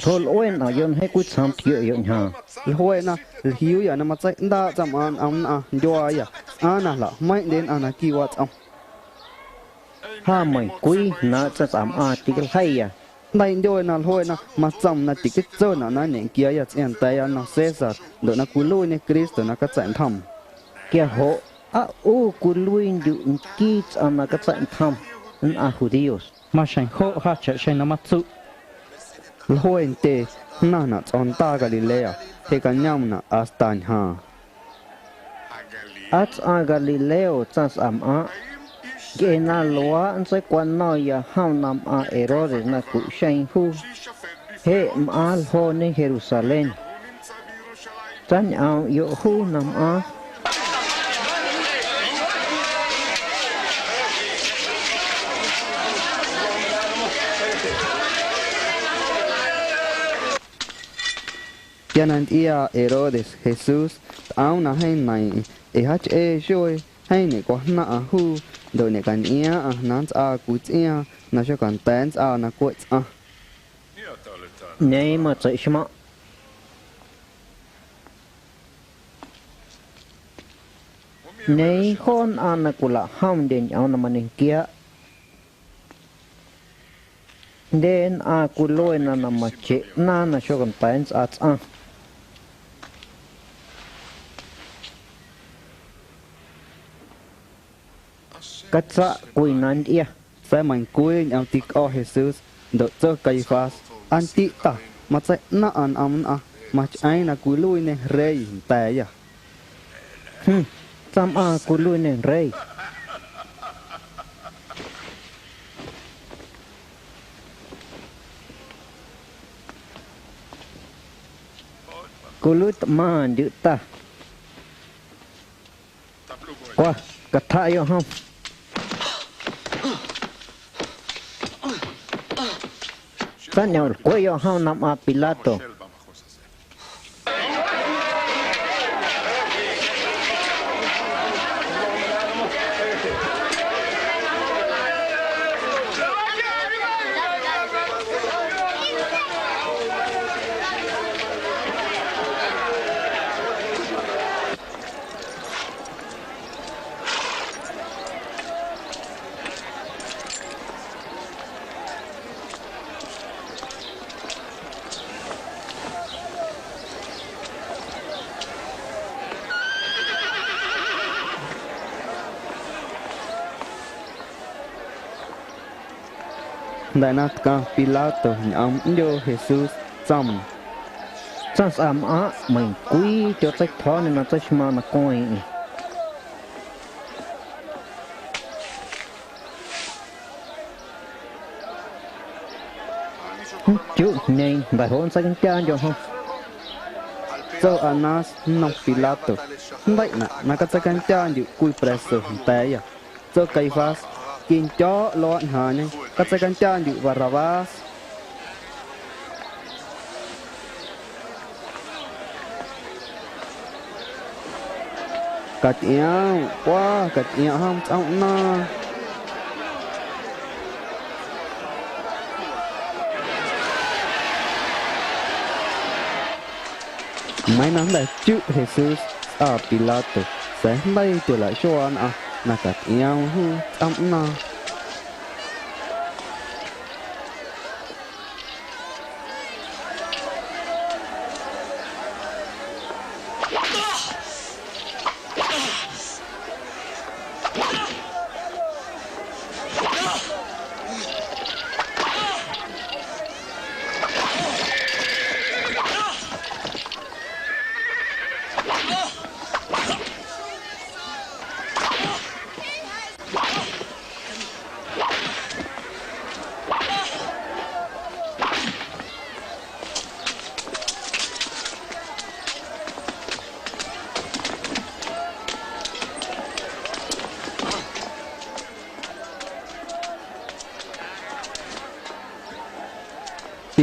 thôi lỗi nó dân hay quyết sắm thiệu dân ha lỗi na hiếu ya na mà chạy đa chăm ông doa ya na là mấy đến na kiwat ông ha mày quý nó sẽ giảm tí cái hay à này đôi nào thôi na mà chăm na tí cái chỗ nào na những kia ya anh tay nó Caesar độ na cú lui này Cristo na cái trận thầm kia hộ cú lui những kí na cái trận thầm Judios mà sang hộ ha chạy sang nó mất sự lôi tê na chọn ta Galilea thế cái nhom na Astan ha Galileo chas cái na lúa anh sẽ quan nói ya ham nam Herodes na cụ sang hu he mà ho nên Jerusalem chân ao yo hu nam cho nên ia Herodes Jesus áo na hay này hát chơi hay này có na hu rồi này cần ia nán cút ia na cho cần tén na quất Nei mà chạy xem Nei con ana kula ham den au na manin kia den a kuloi na na mache na cho kan tens at katsa kui nan ia sẽ mình cuối nhau tiếc Jesus đợi cho cây phá anti ta mà sẽ na an mà ai na cuối lui này rei tè ya sam a kuloi ne rei kuloi man dữ ta qua cắt thay không Señor, cuello haunam a Pilato. đại nát ca Pilato nhắm vô Jesus chăm Sans am á mình quý cho sách thó nên là sách mà coi chú nên bài hôn sách cha cho không cho Anas nông Pilato vậy na cái sách cha dự cùi preso té ya cho Caiphas kinh chó loạn hà nhé các sách cha dự Barabbas cắt éo quá cắt éo không xong na mấy năm lại chữ Jesus Pilato sẽ bay trở lại cho anh na cắt éo không xong na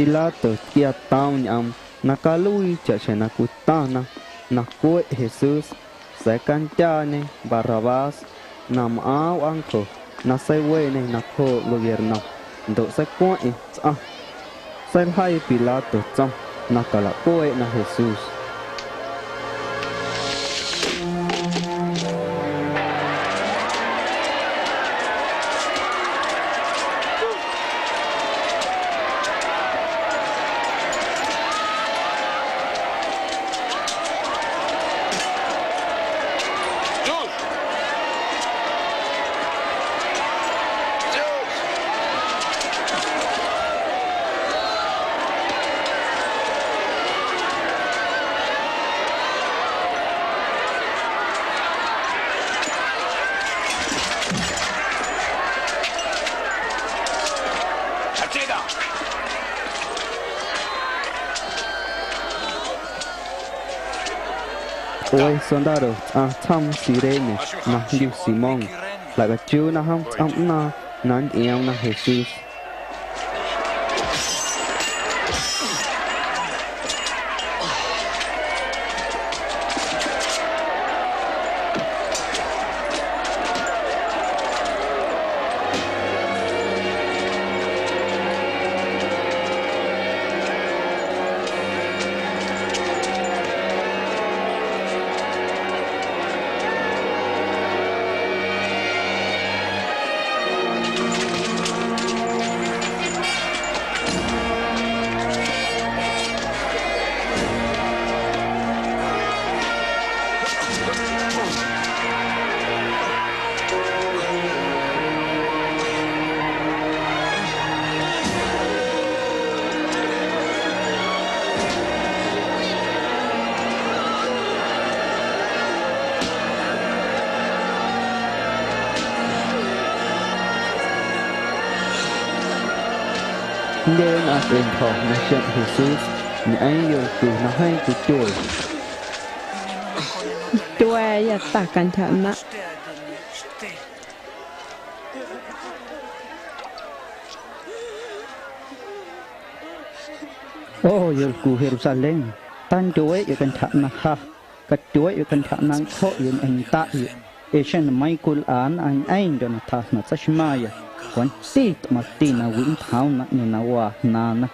Pilato kia tao nhầm na cá lui chợ sẽ na cú ta na cuối Jesus sẽ can cha này Barabbas nam áo ăn khổ na say quê này na khổ gobierno độ sẽ quay sẽ hay Pilato trong na cả là quê na Jesus ôi soldado thăm sirene na liu Simon lại cái chú na không ông na nán eo na Jesus nên à bên thọ na chuyện Jesus ni ai yêu cử na hay cử chuối Tuai ya takan chana. Oh yêu cử Jerusalem tan chuối yêu kan chana ha kat chuối yêu kan chana kho yêu anh ta yêu Asian Michael an anh don ta na tsmaya quan tit ma tina win town na ni na wa na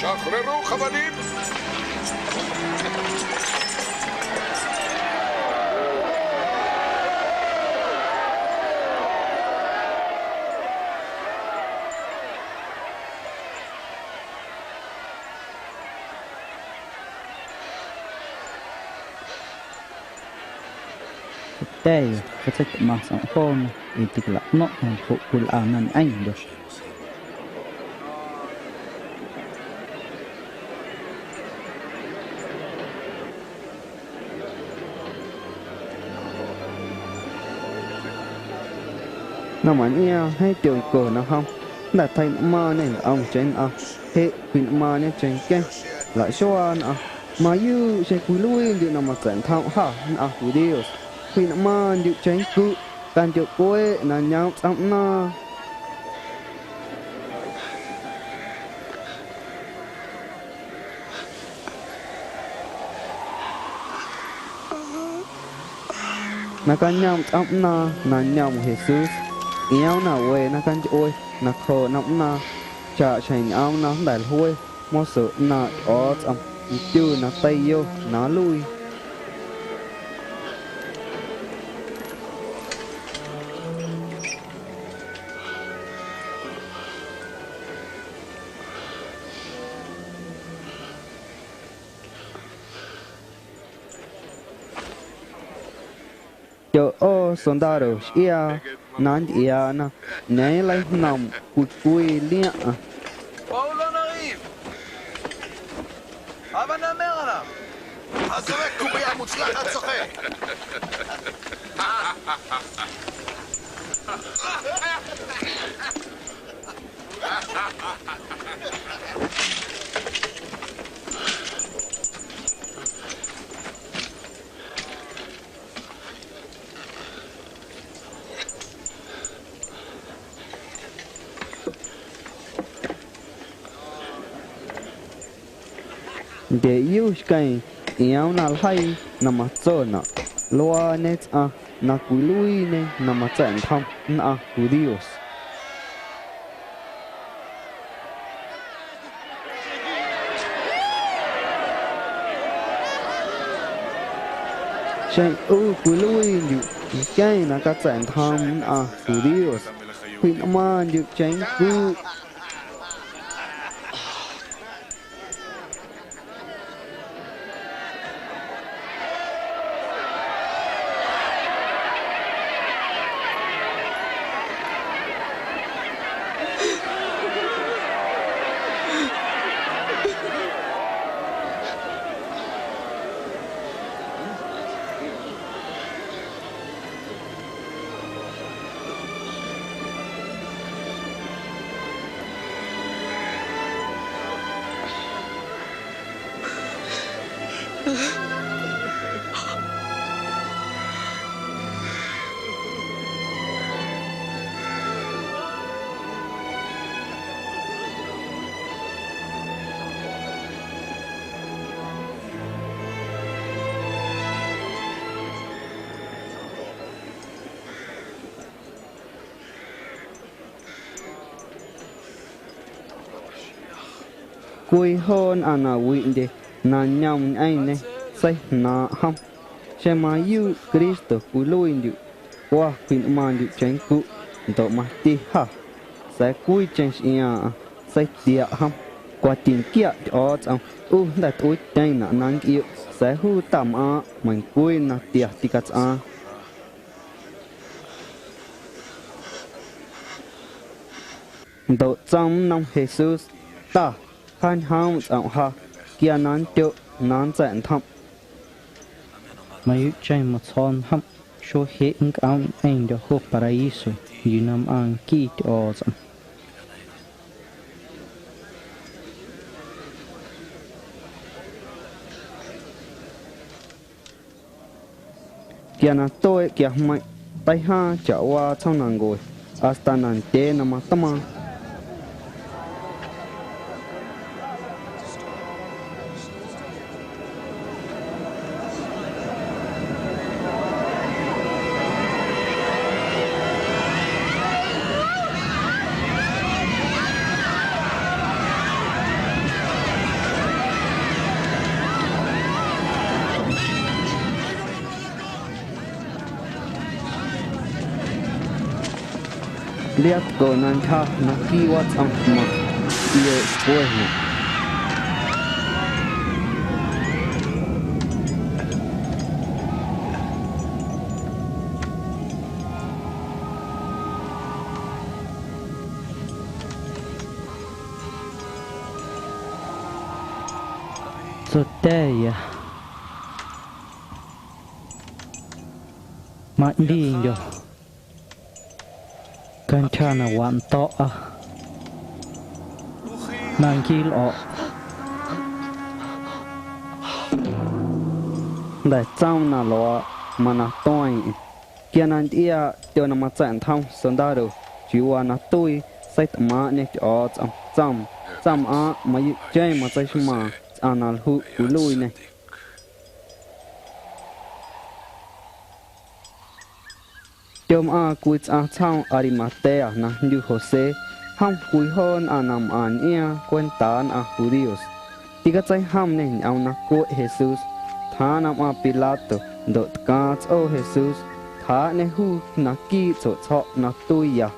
שחררו חבלים! Đây có thể mà sáng khôn thì tức là nó là phụ của anh được. nó mà nghe hay trường cổ nó không là thầy mà này là ông trên hệ quyền mà này trên cái lại số mà như sẽ quý lui đi nó mà dẫn thao ha video quyền mà đi trên cứ can chụp quê là nhau xong nó kan nhau xong nó là nhau Jesus yêu nào quê nó kan ôi nó khổ nó chả thành ông nó đại hôi một sự nó ở trong chưa nó tay vô nó lui cho ô soldados ia nan ia na nei lai nam cui lia בואו לא נריב! הבה נאמר עליו! הזורק קובייה מוצלחת צוחק! để yêu cái yêu nào hay nằm ở chỗ nào loa net na cúi lui ne nằm ở trận thăm na Judios Chạy cúi lui như cái na các trận thăm na Judios khuyên mà như tránh cú quỳ hôn na win de na nhom anh ne say na ham che ma yu Cristo cúi lui như qua khuyên mà như tránh cú tổ mà ti ha sẽ cúi tránh ia say tiệt ham qua tiền kia ở trong đã tối tránh na năng yêu sẽ hu tạm mình cúi na tiệt ti cắt tổ trong năm Jesus ta han ham ông ha kia nan tiêu nan trận thăm Mayu chay mo son ham sho he ing am ein de ho paraiso yunam an ki ozam kia na tôi kia mai tay ha chảo qua trong nàng ngồi hasta nan te nama tama lihat ko nan tha na kiwat ang ma iyo poe so teya ma đi jo kan chana wan to nang kil o đại trong na lo mà na toi kia nan ia tiêu na ma trận thăm soldado jiwa na tôi sai ma ne cho cham mà chơi mà sai shuma anal hu lui ne Tiom cúi chang Arimatea na như Jose ham cúi hôn nam an ia quen tán Judios tiga chay ham nên ao na cô Jesus thá nam Pilato đột cá ô Jesus thá ne hu na ki chỗ chọ na tôi ya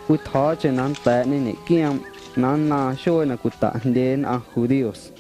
cúi thó trên nan té nên ne kiam nan na show na kuta đến Judios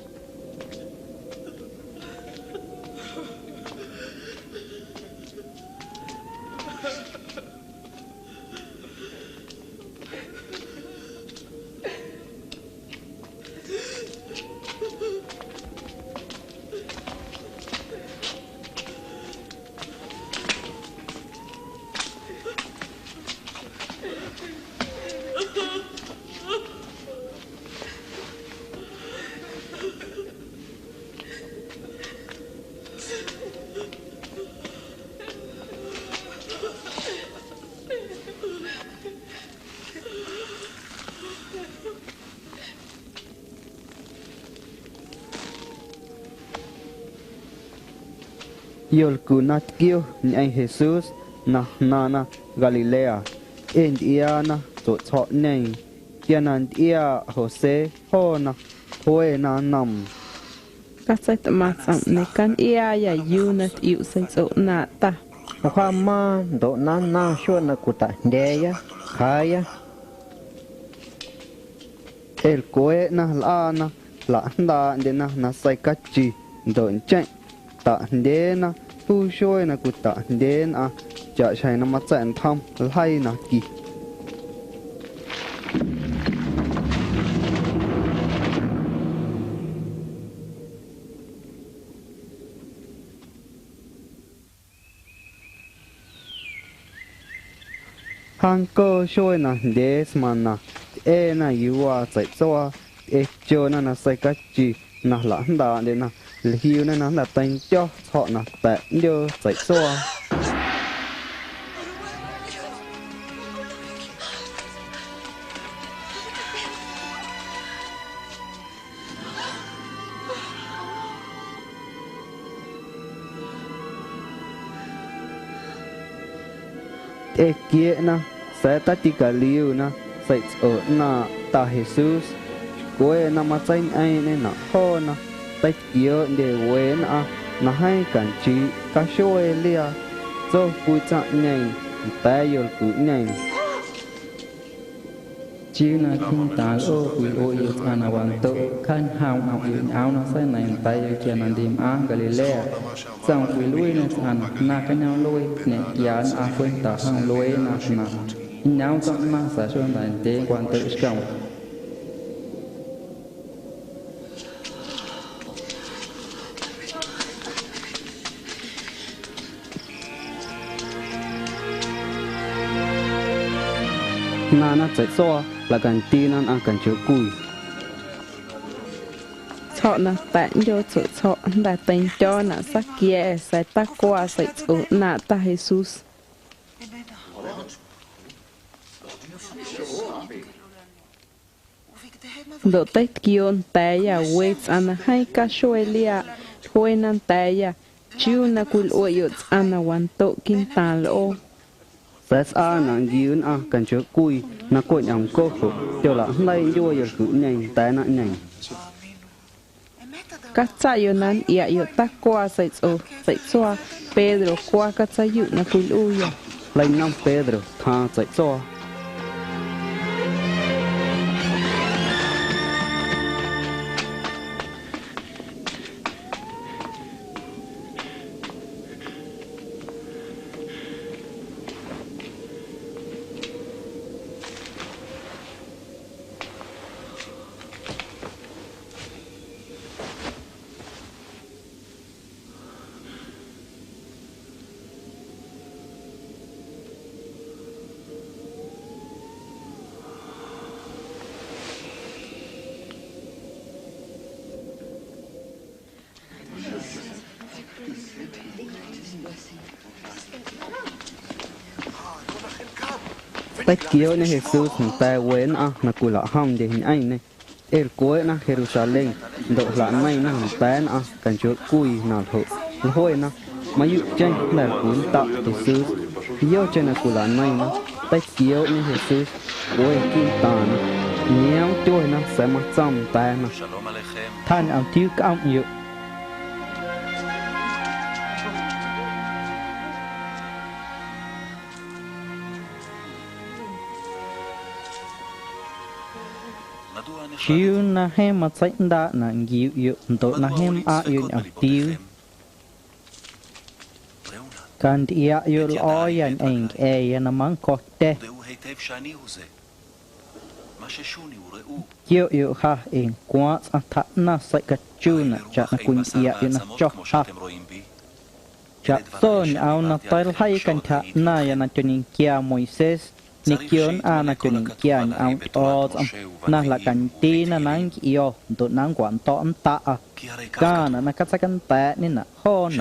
yol ku nat kêu anh Jesus na nana Galilea en ia na so cho nei kianan ia Jose ho na hoe na nam các sai tạm mặt sẵn này căn ia ya yu na yêu sai chỗ nạ ta hoa ma độ na xua na cụ ta đe khaya el koe na la nda de na sai kachi don chen ta de na pu shoi na ku ta de na cha chai na ma chen tham lai na ki hang cơ shoi na de man na e na yuwa sai so e cho na sai kachi na la nda de na hiu na là tay cho họ là tệ đưa chạy xua e kia na sẽ ta chỉ cả liu na chạy ở na ta Jesus quê na mà tranh ai nên na ho na tay kia để quên na hai cảnh trí cá shoe lia do cùi chạm nhảy tay yol cùi nhảy chiếu na khinh ta ô cùi ô yêu thà hoàn tự khăn hào học yêu áo nó sẽ này tay yêu kia nằm đêm á Galilea dòng cùi lui na thàn na cái nhau lui nè kia na quên ta hang lui na nhau trong na sa xuân đại tế quan tự trọng na chạy xua là gần tin ăn cần chứa cùi chọ na tẹn vô chỗ chọ đã tên cho na sắc kia sẽ ta qua sẽ chỗ na ta Jesus độ tết kion té ya wait ana hai ka shoelia thôi nan té ya chiu na kul oyot ana wan to kin ta lo sẽ na giun cần chứa cùi na cội nhang cô phụ tiêu là nay vô giờ cứ nhanh té nặng nhanh các cha yo nan ia yo ta qua sẽ cho Pedro qua các cha yu na kul uya lấy năm Pedro tha chạy xua tay kia này Jesus tay quên na cùi lọ hông để hình ảnh này el cuối na Jerusalem độ lạ may na tay cần chứa cùi nào thổ hôi na mà dụ tranh là cuốn tạo Jesus yêu trên là cùi lạ may na tay kia này Jesus quên kim tàn nhéo trôi na sẽ mặc trong tay na than ông thiếu cái ông nhiều chiếu na hem mà sách đã na nhiều yêu tổ na hem yêu ông tiêu can dia yêu lo yan anh na mang cọt te yêu ha anh quá thà na sách cái chu na chả na kun ia na chọc ha chả tôn ao na tay hay can thà na na cho nên kia Moses Nikion na cho nên kia ao na là cảnh ti na nang iyo tụ nang quản to ta ca na cắt sakan ta nên na hon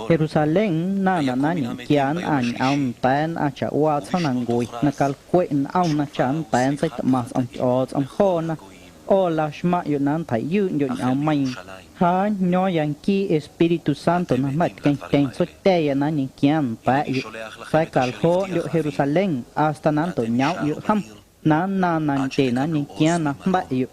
Jerusalem na những kia ang tan cha wa sang nang goi na kal quên na chan tan sai mà ông hon na ô là smart yêu nan thấy yêu yêu nhau mình ha nhỏ yang ki Espiritu Santo na mat keng so te na ni kian pa yêu sai kal ho yêu Jerusalem hasta nan to nhau yêu ham nan te na ni kian na ba yêu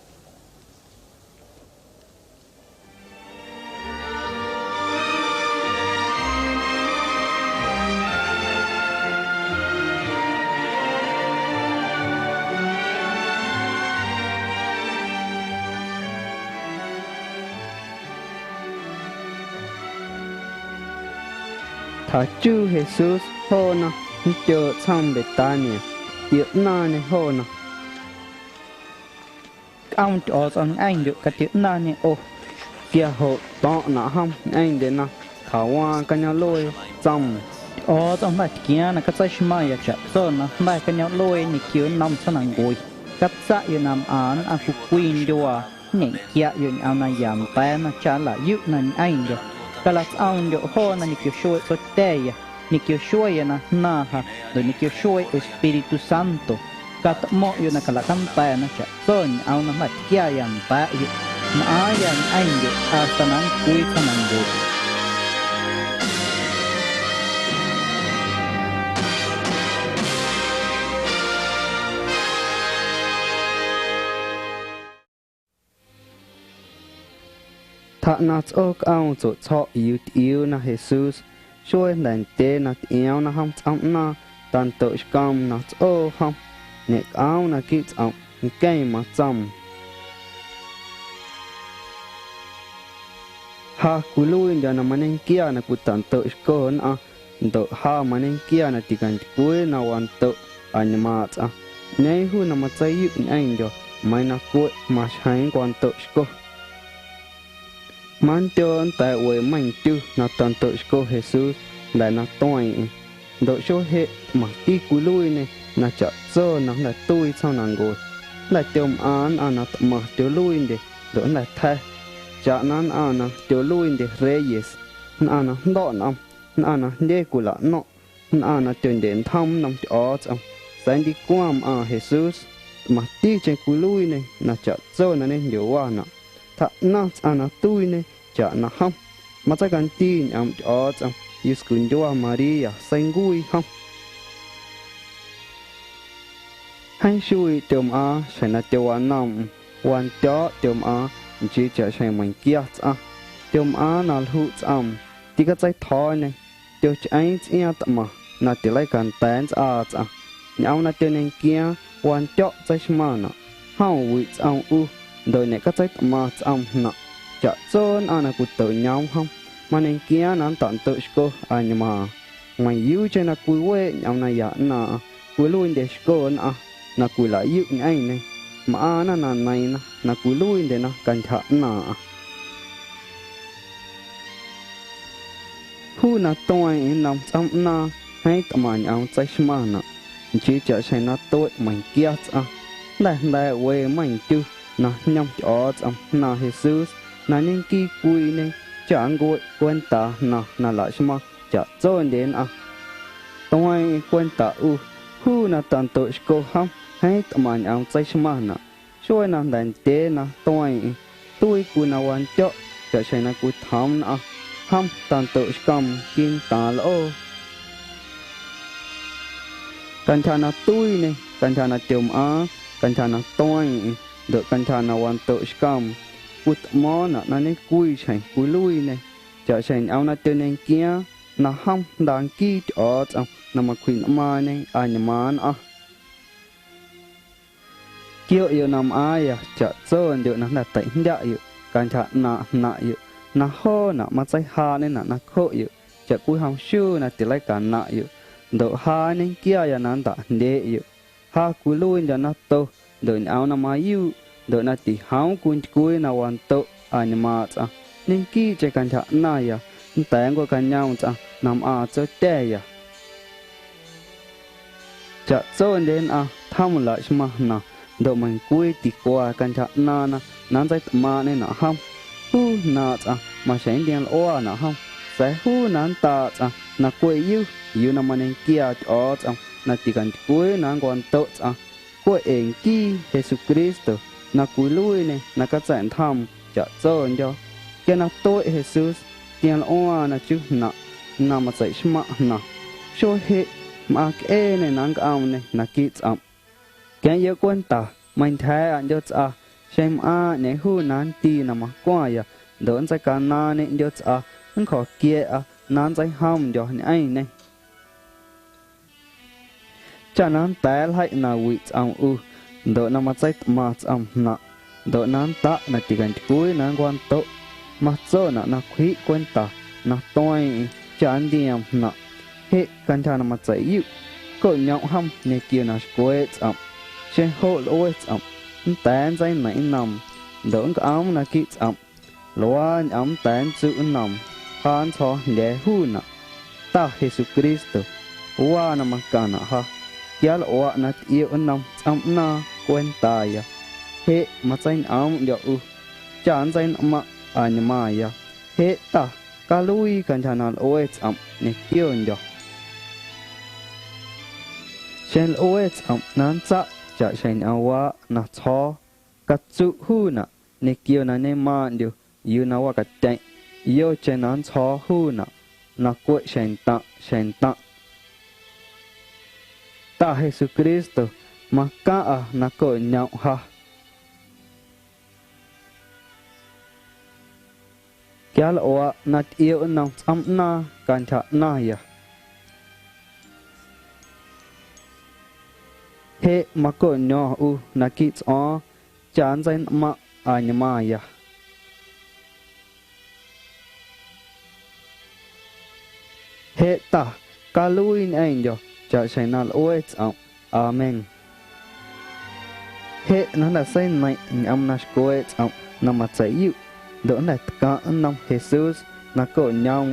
thà chú Jesus hô na chờ sang Betania yêu na ne hô na ông cho anh được cái tiếng na này ô kia hộ to na ham anh đến na khảo hoa cái nhau lôi chồng trong mặt kia là cái trái mai chả rồi na mai cái nhau lôi này kiểu nằm sang nàng ngồi cắt sa yêu nằm án anh phụ queen đùa nhện kia yêu ao na yam tay na chả là yêu nên anh được cái là ông được ho na nikio shoy so teya nikio shoy na ha do nikio shoy Espiritu Santo kat mo yo na kala kanta na cha son au na mat kya yang pa yo na ayan anh yo hasta nan kui tanan go thà na ốc ao chỗ chọ yêu na Jesusช่วยแดนเตนะเอียวนะฮัมจำนะตันโตชกามนะโอ้ฮัมเนกเอานะกิจเอาแก่มาจำฮาคุลุยเดี๋ยวนะมันเองเกียนะกูตันโตชกอนอ่ะโตฮามันเองเกียนะติกันกุยนะวันโตอันมาจ้ะในหูนะมาใจยุบเองเดียวไม่นะกุยมาใช้กวนโตชกมันเจอแต่เวมันจูนัดตันโตชโกเฮซูสและนัดต้อยโดยโชเหมาตีกุลุยเนี่ยนัดจะเจอนัดและตุ้ยเท่านังโกและเติมอ่านนัดมาเจอลุยเดโดยและแท้จากนั้นนัดเจอลุยเดเรเยสนัดดอนนัดเดกุละเนาะนัดเจอเดินทำนัดออดแสนดีกว่าเฮซูสมาตีเจกุลุยเนี่ยนัดจะเจอนั่นเองอยู่ว่านะถ้านัดตุ้ยเนี่ยจะนะฮัมมาจากการตีนออดยิสกุนจัวมารียาเซงกุยฮัมให้ช่วยเติมใช้นัดเจวันนำวันเจาะเติมจีจะใช้มันเกียร์เติมนัดหูที่ก็ใจทอเนี่ยเดี๋ยวจะไอ้เสียตมานัดที่ไล่กันแต่งเอานัดเจนเกียร์วันเจาะใจชมานะเฮาวิโดยเนี่ยก็ใจมานะจะโซนนักตัวเงาฮัมมันเองเกียนั้นตันตัวสกูอันมาไม่ยูจะนักกุยเวเอานายนะกุยลุยเดสกูนักกุยละยุไงเนี่ยมานั่นไหนนะนักกุยลุยเดนะกันฉะนะผู้นักตัวเองนำจำนะให้ตมันเอาใจชมานะจีจะใช้นักตัวไม่เกียได้เวไม่จูนะย่อมจอดนะเฮซูสนะยังกี่กุยเนี่ยจะอังกุยกวนตานะละใช่ไหมจะโจนเด่นตัวไอ้กวนตาหูนะตันโตสกูฮัมให้ตมันเอาใจใช่ไหมนะช่วยนะแดนเตนะตัวไอ้ตุ้ยกุนะวันเจาะจะใช้นะกุทำฮัมตันโตสกัมกินตาโลกันชานะตุ้ยเนี่ยกันชานะเจียมกันชานะตัวไอ้เด็กกันชานะวันโตสกัมกุดมอนะนั่นนี่กุยใช่กุยลุยเนี่ยจะใช้เอานะเจนเกียนะฮัมดังกี้จอดนะมาคุยมาเนี่ยอันมานเกี่ยวอยู่นำจะเจอเดี๋ยวนั้นแต่แต่ยะอยู่การชานะอยู่นะโหนะมาใจฮาเนี่ยนะโคอยู่จะกุยฮัมชูนะติไลกันนะอยู่เดี๋ยวฮาเนี่ยเกี่ยอย่างนั้นแต่เดอยู่ฮากุยลุยจะนะโตเดี๋ยวเอานะมาอยู่โดยนาทีหาวกุยนาวันโตอันมานิ่งกี้จะกันฉะนายแต่งก็กันยาวนำจะเตยจะโซนเดินทำละชมานะโดยมันกุยติกว่ากันฉะนานะนั้นใจมาเนี่ยนะฮัมหูนามาใช้เดียนอ้วนะฮัมแต่หูนั้นตานักกุยอยู่นำมันเกียร์ออนาทีกันกุยนังวันโตกุยเองกี้เยซูคริสต์ na cúi lui này na các giải thăm chả trơn cho cái na tôi Jesus tiền oa na chứ na mà dạy smart na cho hết mà cái này nang ao này na kids am cái yếu quan ta mình thấy anh cho à xem này hu nan ti na mà qua ya đón在干那呢就很可见nan在ham cho anh này cho nan té lại na vị am đỡ na mà在mà am na đỡ nan ta na chỉ cần cuối nan quan tốt mà cho na quý quan ta na tôi cho anh đi am na hết can cha na mà在yêu có nhau ham ne kia na quét am trên hộ lối am tán在哪nằm đỡ cái áo na kít am loan am tán chữ nằm han cho để hu na ta Jesus Christo wa na makana ha kia wa na yêu nằm am na quen ta ya he mà trên am yo chan trên ma anh ma ya he ta ka lui kan chana os am ne kêu yo trên os am nan cha chả xem awa na cho cắt chữ hu na ne kêu na ne man điều yêu na wa cắt chạy yêu trên nan cho hu na quậy xem ta ta Jesus Christo mà cả na cội nhau ha kia là wa na yêu nong am na kan tha na ya he mà có nhỏ na kids chan zain ma anyama ya he ta kaluin angel cha china always amen he na la sai nai am na skoet na ma sai yu đỡ này cả năm Jesus na có nhau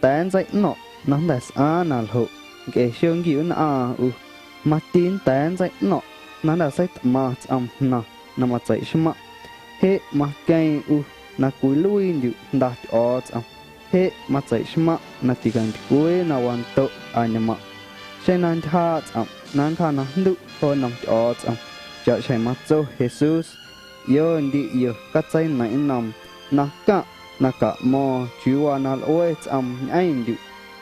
tán dậy nọ nó là sa na hộ cái xương kiểu na mà tin tán dậy nọ nó là sai mà na mà dậy mà he mà cái na cúi lui như đặt ở he mà dậy mà na chỉ cần cúi na hoàn tự anh mà cho nên tha nan tha nó đủ thôi nằm ở chợ chạy mắt cho Jesus yo đi yo cắt dây này nằm na cả mò chúa na ôi anh được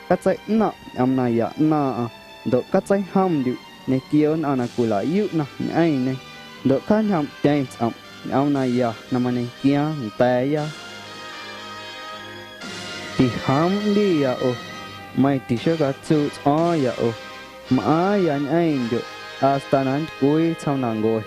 cắt dây na này ya na độ cắt dây ham được này kia na cù lại yêu na anh này độ cắt ham chạy này ya mà này kia tay ya thì ham đi ya mày thì sẽ gặp chú ya mà ya anh được hasta nan cuối sau nàng ngồi